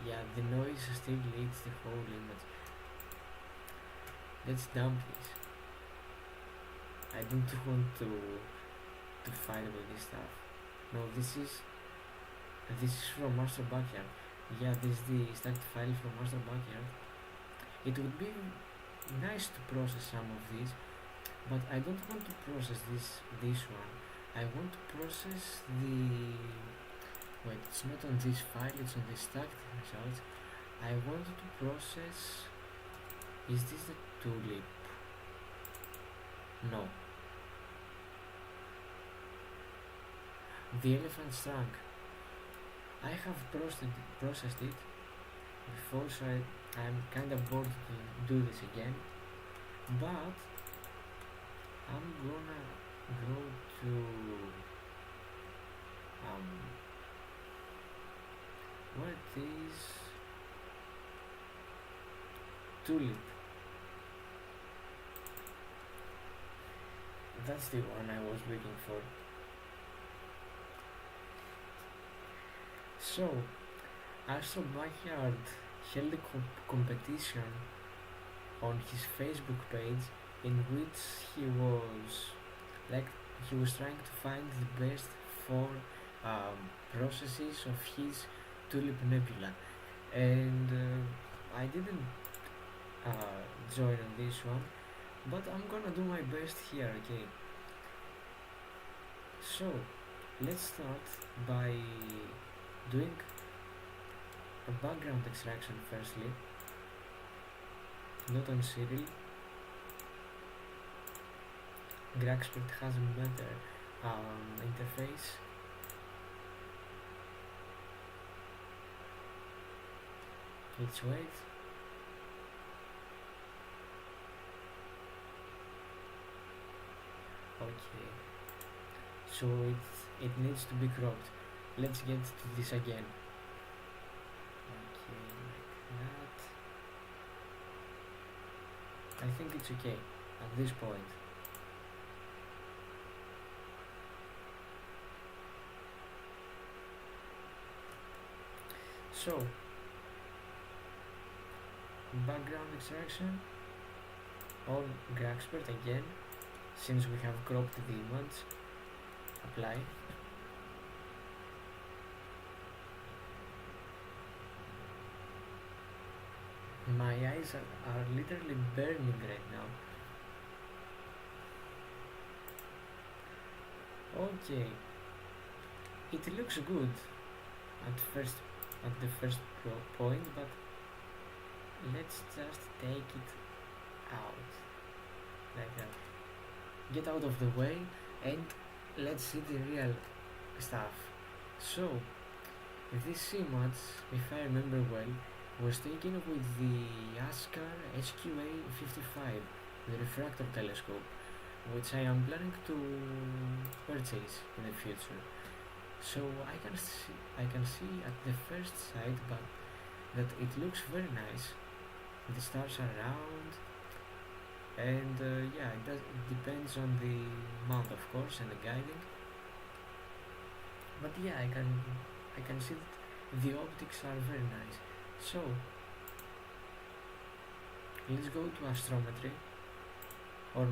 Yeah, the noise still leads the whole image. Let's dump this. I don't want to fight with this stuff. No, this is from Master Backyard. Yeah, this is the start file from Master Backyard. It would be nice to process some of these, but I don't want to process this one. I want to process the... Wait, it's not on this file, it's on the stacked results. I want to process... Is this the tulip? No. The elephant's trunk. I have processed it before, so I'm kind of bored to do this again. But I'm gonna go to what is tulip? That's the one I was looking for. So, Astro Backyard held a competition on his Facebook page in which he was trying to find the best 4 processes of his Tulip Nebula, and I didn't join on this one, but I'm gonna do my best here, okay? So, let's start by doing a background extraction firstly, not on Cyril. Graxpert has a better interface. Let's wait. Okay, so it needs to be cropped. Let's get to this again. Okay, like that. I think it's okay. at this point. So, background extraction on Graxpert again, since we have cropped the image. Apply. My eyes are literally burning right now. Okay, it looks good at the first point, but let's just take it out like that. Get out of the way and let's see the real stuff. So this image, if I remember well, was taken with the Askar SQA-55, the refractor telescope, which I am planning to purchase in the future. So I can see at the first sight, but that it looks very nice. The stars are round, and yeah, it depends on the mount, of course, and the guiding. But yeah, I can see that the optics are very nice. So let's go to astrometry, or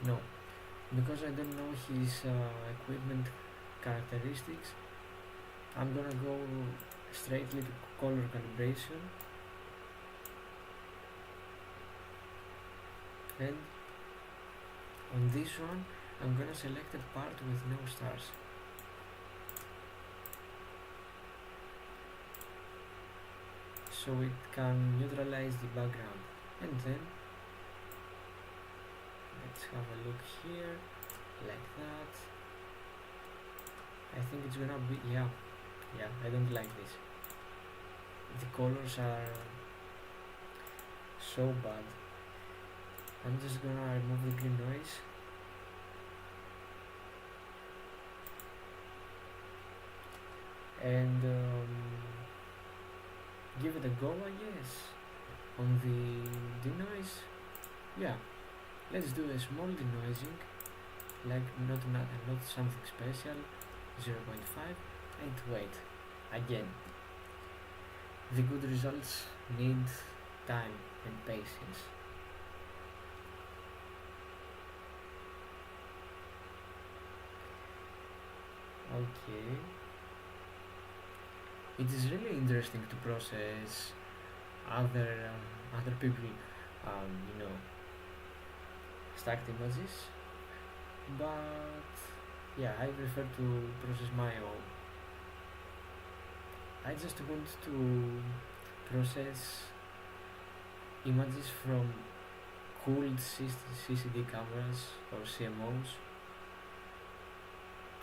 no, because I don't know his equipment characteristics. I'm gonna go straightly to color calibration, and on this one I'm gonna select a part with no stars. So it can neutralize the background. And then let's have a look here, like that. I think it's gonna be, yeah, I don't like this. The colors are so bad. I'm just gonna remove the green noise. And give it a go, I guess. On the denoise, yeah, let's do a small denoising, like not something special, 0.5, and wait. Again, the good results need time and patience. Okay. It is really interesting to process other people, you know, stacked images, but yeah, I prefer to process my own. I just want to process images from cooled CCD cameras or CMOs.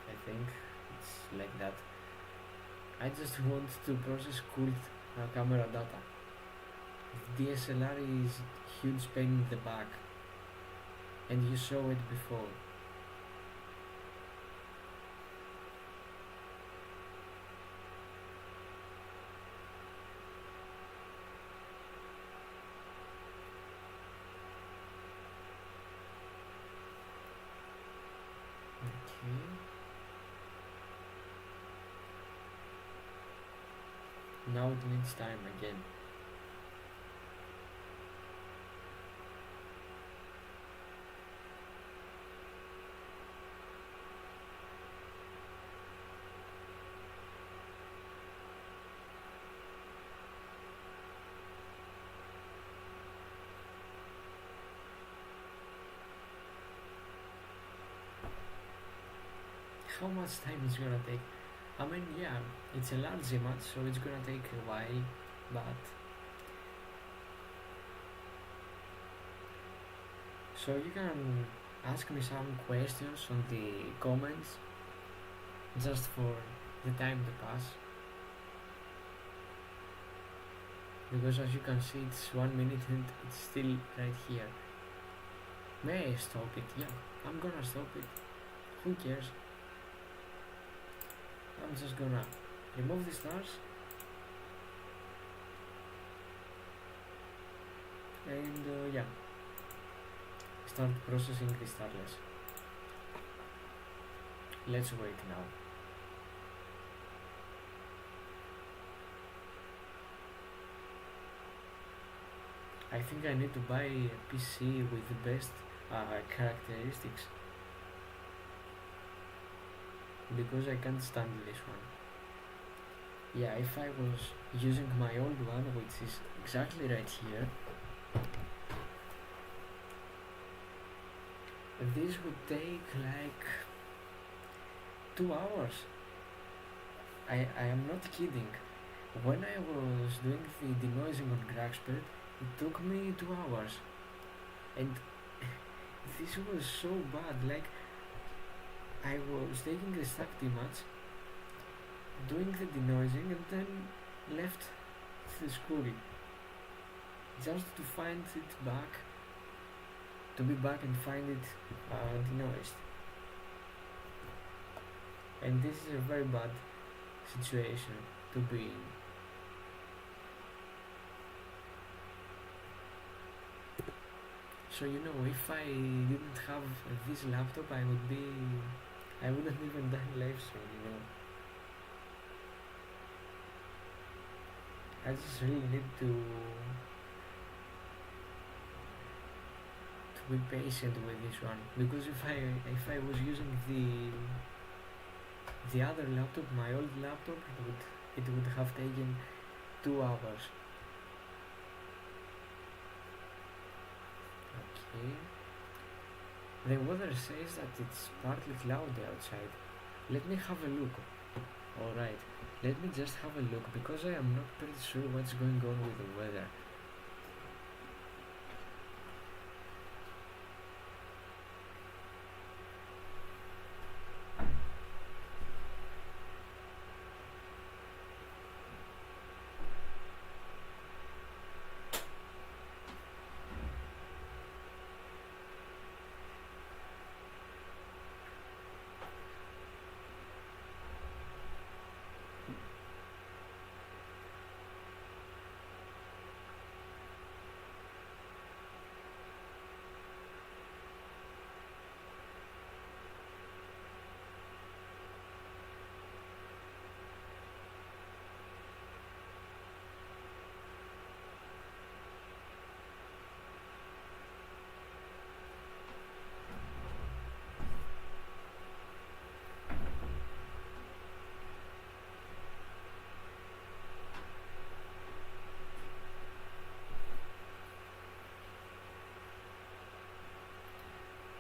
I think it's like that. I just want to process cooled camera data. DSLR is huge pain in the back, and you saw it before. Okay. Now it needs time again. How much time is gonna take? I mean, yeah, it's a large image, so it's gonna take a while, but so you can ask me some questions on the comments just for the time to pass, because as you can see it's 1 minute and it's still right here. May I stop it? Yeah, I'm gonna stop it. Who cares? I'm just gonna remove the stars and yeah, start processing the starless. Let's wait now. I think I need to buy a PC with the best characteristics because I can't stand this one. Yeah, if I was using my old one, which is exactly right here, this would take like 2 hours. I am not kidding. When I was doing the denoising on Graxpert, it took me 2 hours. And this was so bad. Like, I was taking the stack image, doing the denoising, and then left the school just to find it back, to be back and find it denoised. And this is a very bad situation to be in. So if I didn't have this laptop, I wouldn't even done live stream. I just really need to be patient with this one, because if I was using the other laptop, my old laptop, it would have taken 2 hours. Okay. The weather says that it's partly cloudy outside. Let me have a look. Alright, let me just have a look, because I am not pretty sure what's going on with the weather.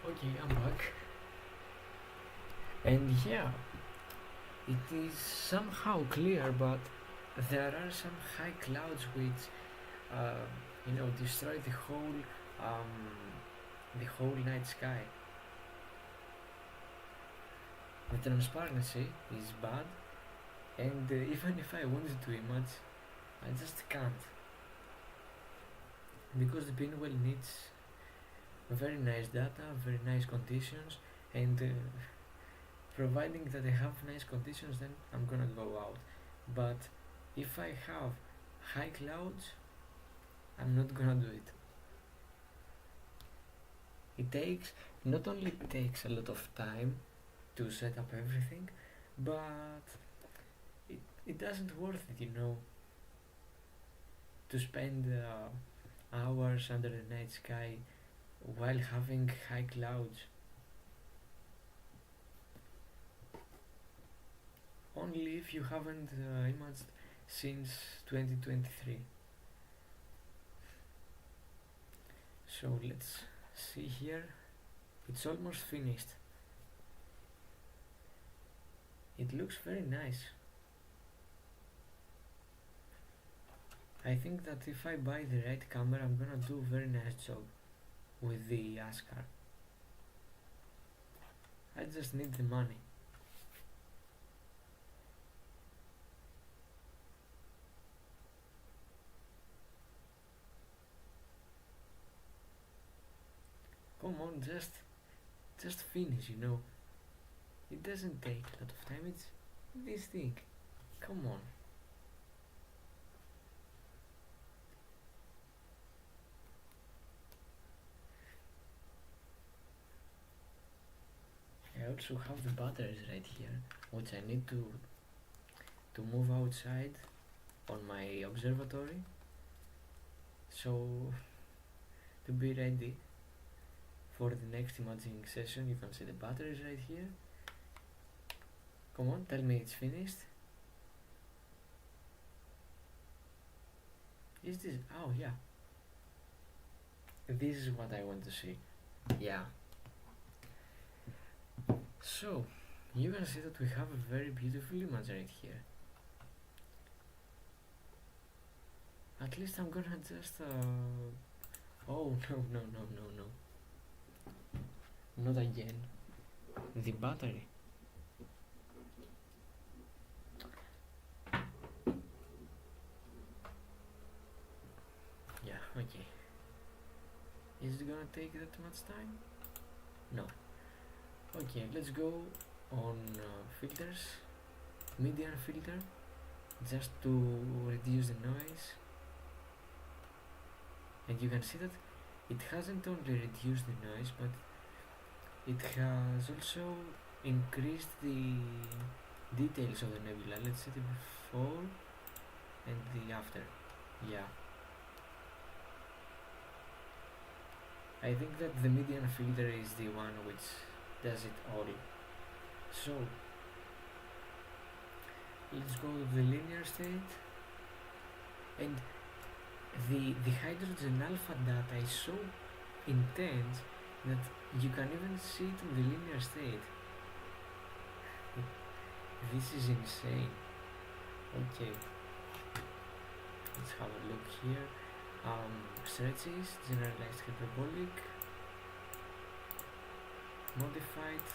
Okay, I'm back. And yeah, it is somehow clear, but there are some high clouds which, destroy the whole night sky. The transparency is bad, and even if I wanted to image, I just can't, because the pinwheel needs very nice data, very nice conditions, and providing that I have nice conditions, then I'm gonna go out. But if I have high clouds, I'm not gonna do it. Not only takes a lot of time to set up everything, but it doesn't worth it, to spend hours under the night sky while having high clouds. Only if you haven't imaged since 2023. So let's see here. It's almost finished. It looks very nice. I think that if I buy the right camera, I'm gonna do a very nice job with the Ascar. I just need the money. Come on, just finish, It doesn't take a lot of time, it's this thing. Come on. also have the batteries right here, which I need to move outside on my observatory, so to be ready for the next imaging session. You can see the batteries right here. Come on, tell me it's finished. Is this? Oh yeah, this is what I want to see. Yeah. So you can see that we have a very beautiful image right here. At least I'm gonna just oh no, not again. The battery. Yeah, okay. Is it gonna take that much time? No. Okay, let's go on filters, median filter, just to reduce the noise. And you can see that it hasn't only reduced the noise, but it has also increased the details of the nebula. Let's set the before and the after. Yeah. I think that the median filter is the one which does it all. So let's go to the linear state, and the hydrogen alpha data is so intense that you can even see it in the linear state. This is insane. Okay, let's have a look here. Stretches, generalized hyperbolic, modified,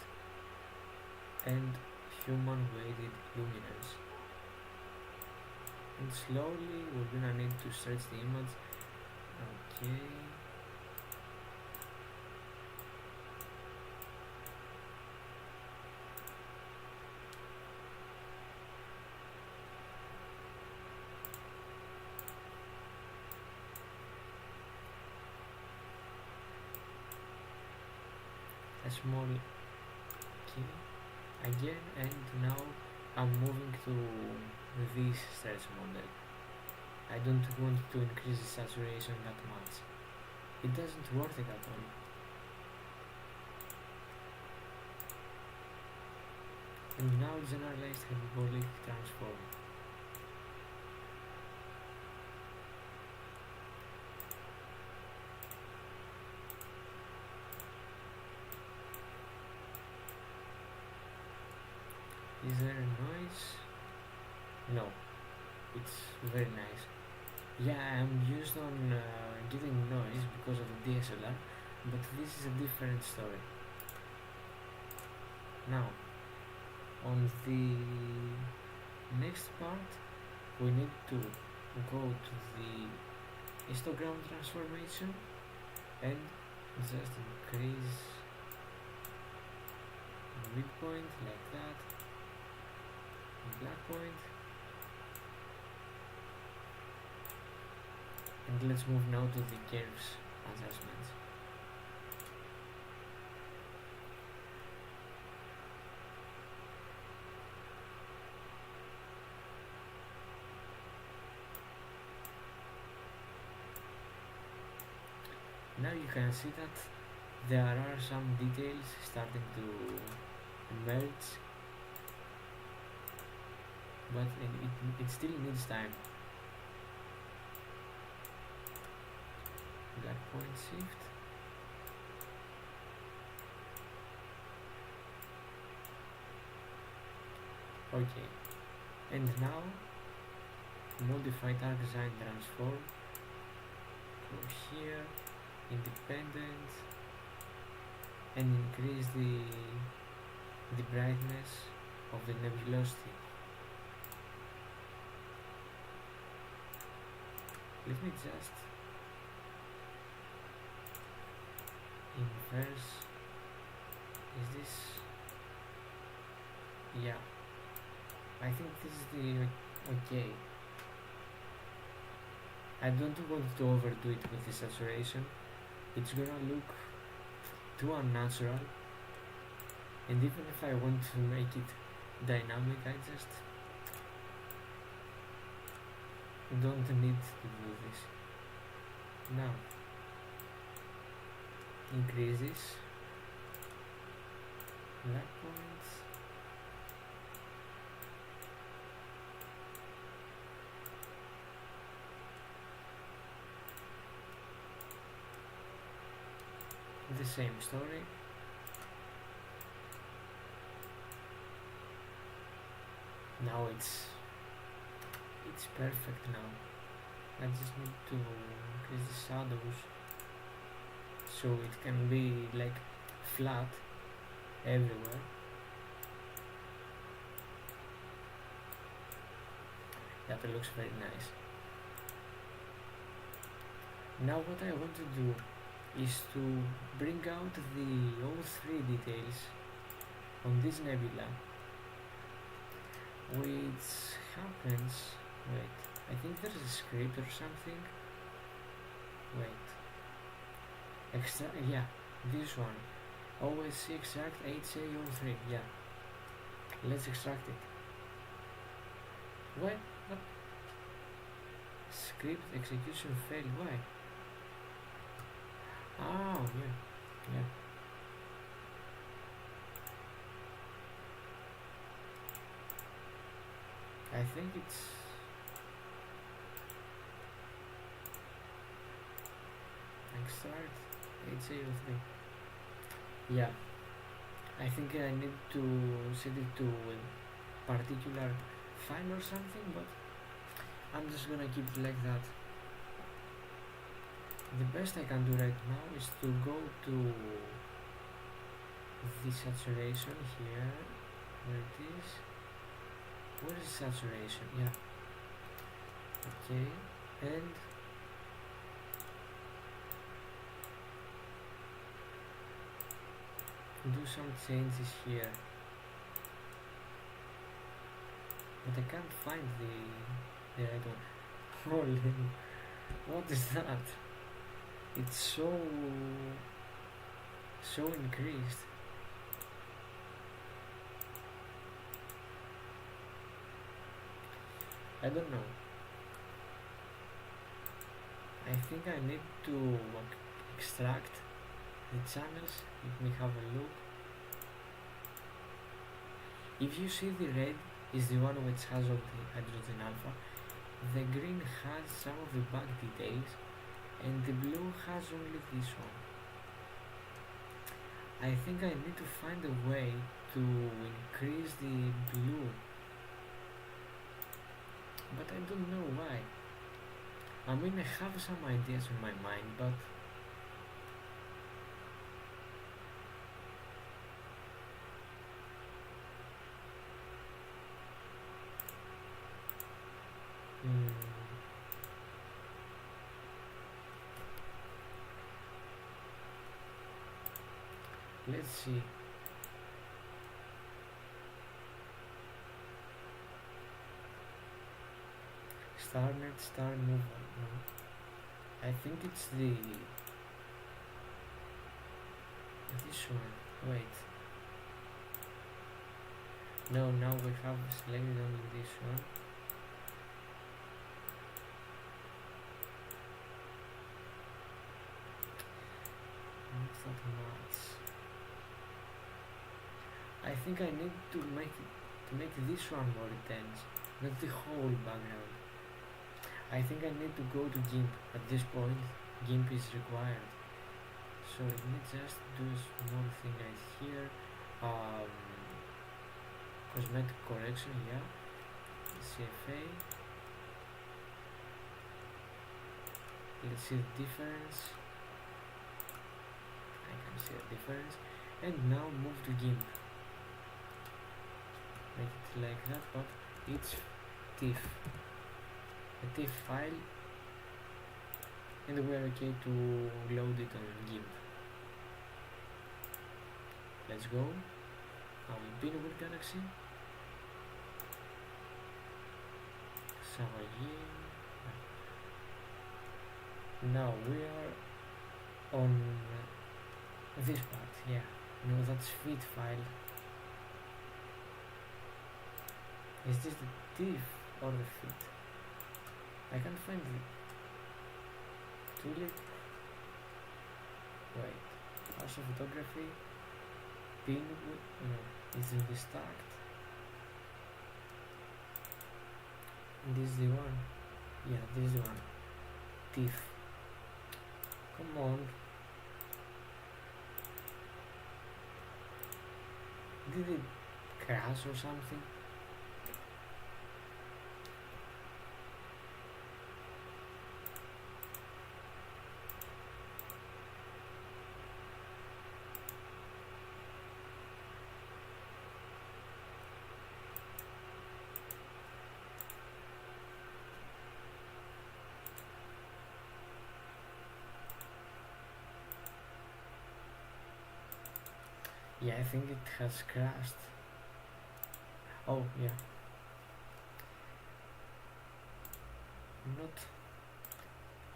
and human weighted luminance. And slowly we're gonna need to stretch the image. Okay. A small key again, and now I'm moving to this stretch model. I don't want to increase the saturation that much. It doesn't worth it at all. And now generalized hyperbolic transform. Is there a noise? No, it's very nice. Yeah, I'm used on getting noise because of the DSLR, but this is a different story. Now, on the next part, we need to go to the histogram transformation and just increase the midpoint like that, black point, and let's move now to the curves adjustments. Now you can see that there are some details starting to emerge, but it still needs time. Black point shift. Okay, and now modify dark design transform. Go here, independent, and increase the brightness of the nebulosity. Let me just inverse. Is this? Yeah, I think this is the okay. I don't want to overdo it with the saturation. It's gonna look too unnatural, And even if I want to make it dynamic, I just don't need to do this. Now, increases lag points. The same story. Now it's perfect now. I just need to increase the shadows so it can be like flat everywhere. That looks very nice. Now what I want to do is to bring out the O3 details on this nebula, which happens, wait, I think there's a script or something, wait, yeah, this one, OSC extract HAO3, yeah, let's extract it. What? Script execution failed, why? Oh, yeah. I think it's extract HAO3. Yeah, I think I need to set it to a particular file or something, but I'm just gonna keep it like that. The best I can do right now is to go to the saturation here, where it is. Where is saturation? Yeah. Okay, and do some changes here. But I can't find the right one. Holy, what is that? It's so increased. I don't know. I think I need to extract the channels. Let me have a look. If you see the red is the one which has all the hydrogen alpha, the green has some of the back details, and the blue has only this one. I think I need to find a way to increase the blue, but I don't know why. I mean, I have some ideas in my mind, but let's see. StarNet star mover. No. I think it's this one. Wait. No, now we have selected only this one. Not that much. I think I need to make this one more intense, not the whole background. I think I need to go to GIMP. At this point, GIMP is required. So let me just do a small thing right here. Cosmetic correction, yeah. CFA. Let's see the difference. I can see the difference. And now move to GIMP. Make it like that, but it's TIFF. A TIFF file, and we're okay to load it on GIMP. Let's go. Pinewood Galaxy. Savaye. Now we are on this part, yeah. No, that's feed file. Is this the teeth or the feet? I can't find the tulip. Wait. Also photography. Pinwood. No. It's in the stacked. This is the one. Yeah, this is the one. Teeth. Come on. Did it crash or something? Yeah, I think it has crashed. Oh, yeah. Not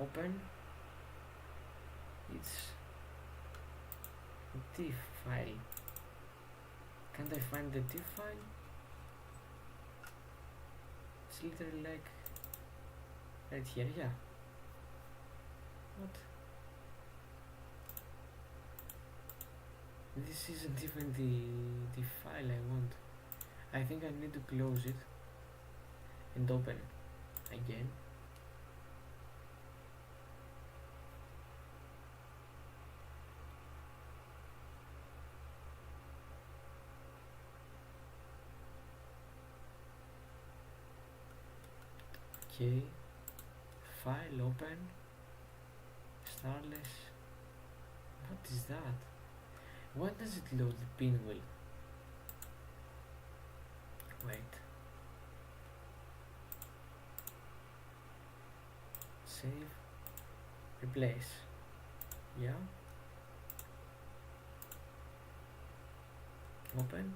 open. It's a TIFF file. Can't I find the TIFF file? It's literally like right here, yeah. What? This isn't even the file I want. I think I need to close it and open again. Okay, file open, Starless. What is that? Why does it load the pinwheel? Wait. Save. Replace. Yeah. Open.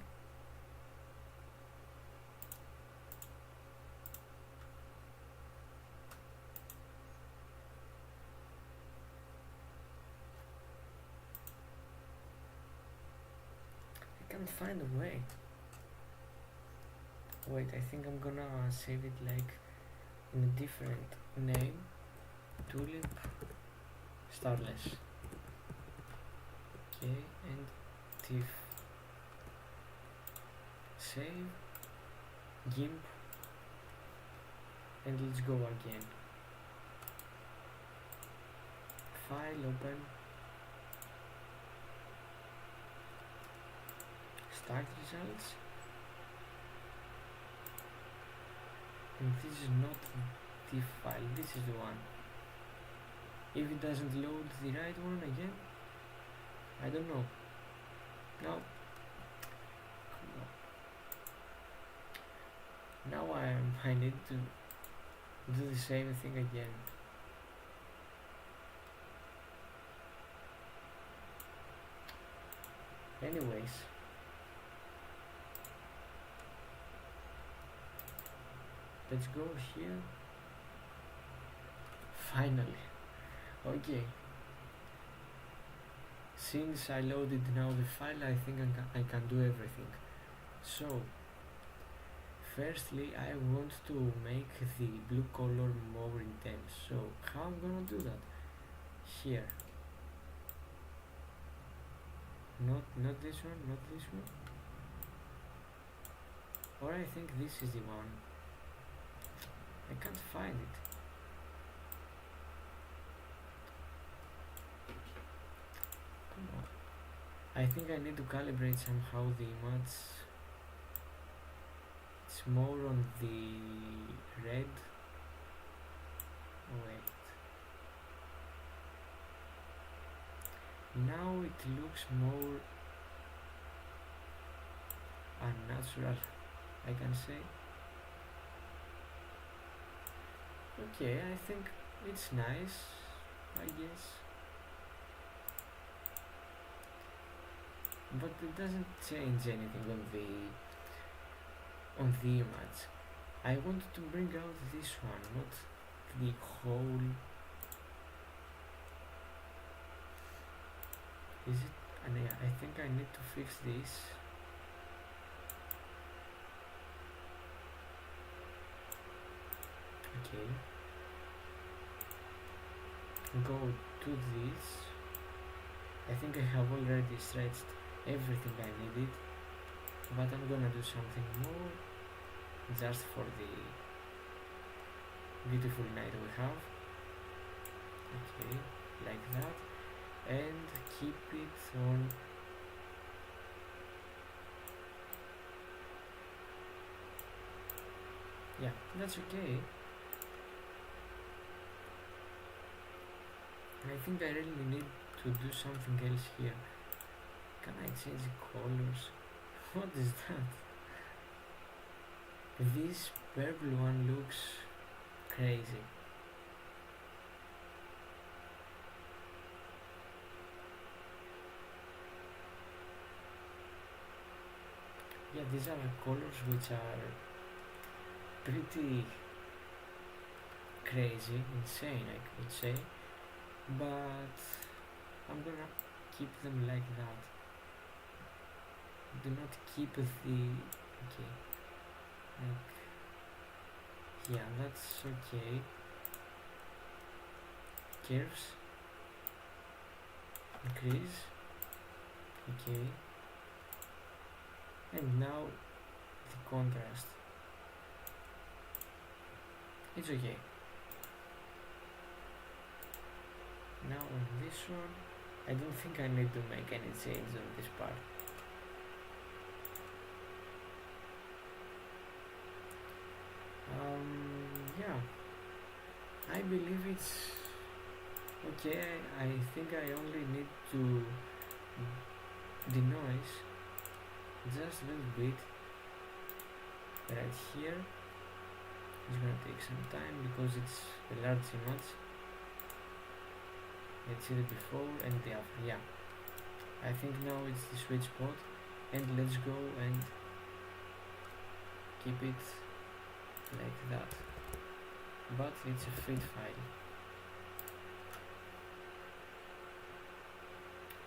I can't find a way. Wait, I think I'm gonna save it like in a different name. Tulip Starless. Okay, and TIFF. Save. GIMP. And let's go again. File open. Start results. And this is not the TIFF file, this is the one. If it doesn't load the right one again, I don't know. No. Now I need to do the same thing again. Anyways. Let's go here. Finally. Okay. Since I loaded now the file, I think I can do everything. So, firstly, I want to make the blue color more intense. So, how I'm gonna do that? Here. Not this one, not this one. Or I think this is the one. I can't find it. Come on. I think I need to calibrate somehow the image. It's more on the red. Wait. Now it looks more unnatural, I can say. Okay, I think it's nice, I guess. But it doesn't change anything on the image. I wanted to bring out this one, not the whole. Is it? And I think I need to fix this. Okay, go to this. I think I have already stretched everything I needed, but I'm gonna do something more just for the beautiful night we have. Okay, like that, and keep it on. Yeah, that's okay. I think I really need to do something else here. Can I change the colors? What is that? This purple one looks crazy. Yeah, these are colors which are pretty crazy, insane, I could say, but I'm gonna keep them like that. Do not keep the okay, like yeah, that's okay. Curves, increase, okay, and now the contrast. It's okay. Now on this one, I don't think I need to make any change on this part. Yeah, I believe it's okay. I think I only need to denoise just a little bit right here. It's gonna take some time because it's a large image. Let's see the before and the after. Yeah, I think now it's the sweet spot, and let's go and keep it like that, but it's a fit file.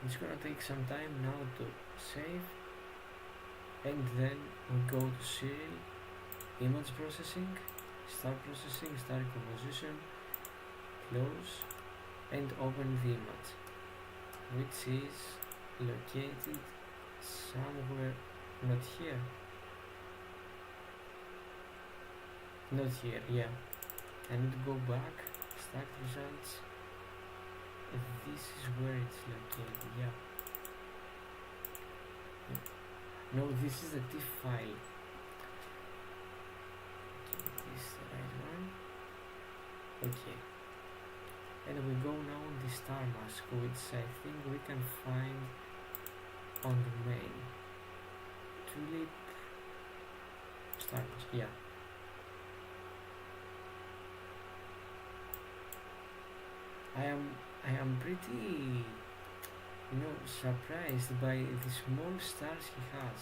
It's gonna take some time now to save, and then we go to serial, image processing, start processing, start composition, close, and open the image, which is located somewhere, not here, not here, yeah. I need to go back, stack results, this is where it's located, yeah. No, this is the TIFF file. Okay, this is the right one. Okay. And we go now on the star mask, which I think we can find on the main. Tulip star mask, yeah. I am pretty, surprised by the small stars he has.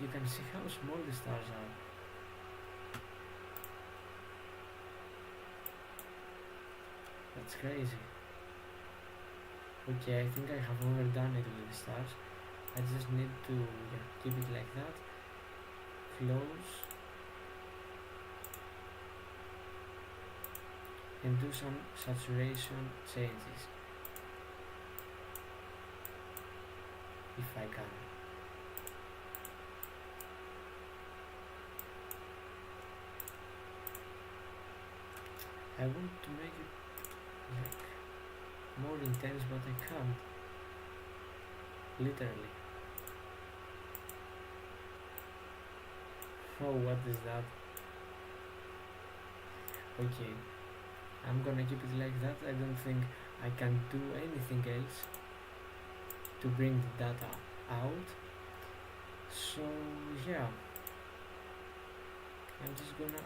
You can see how small the stars are. That's crazy. Okay, I think I have overdone it with the stars. I just need to keep it like that. Close. And do some saturation changes. If I can. I want to make it like more intense, but I can't. Literally. Oh, what is that? Okay, I'm gonna keep it like that. I don't think I can do anything else to bring the data out. So yeah, I'm just gonna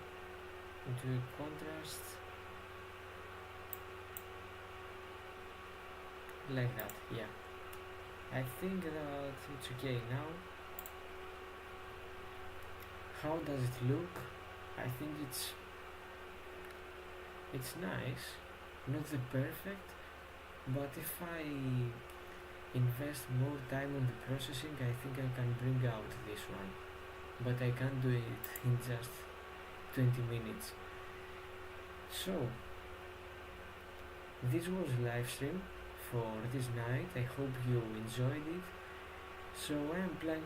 do a contrast like that. Yeah, I think that it's okay now. How does it look? I think it's nice, not the perfect, but if I invest more time on the processing, I think I can bring out this one, but I can't do it in just 20 minutes. So this was live stream for this night. I hope you enjoyed it. So I am planning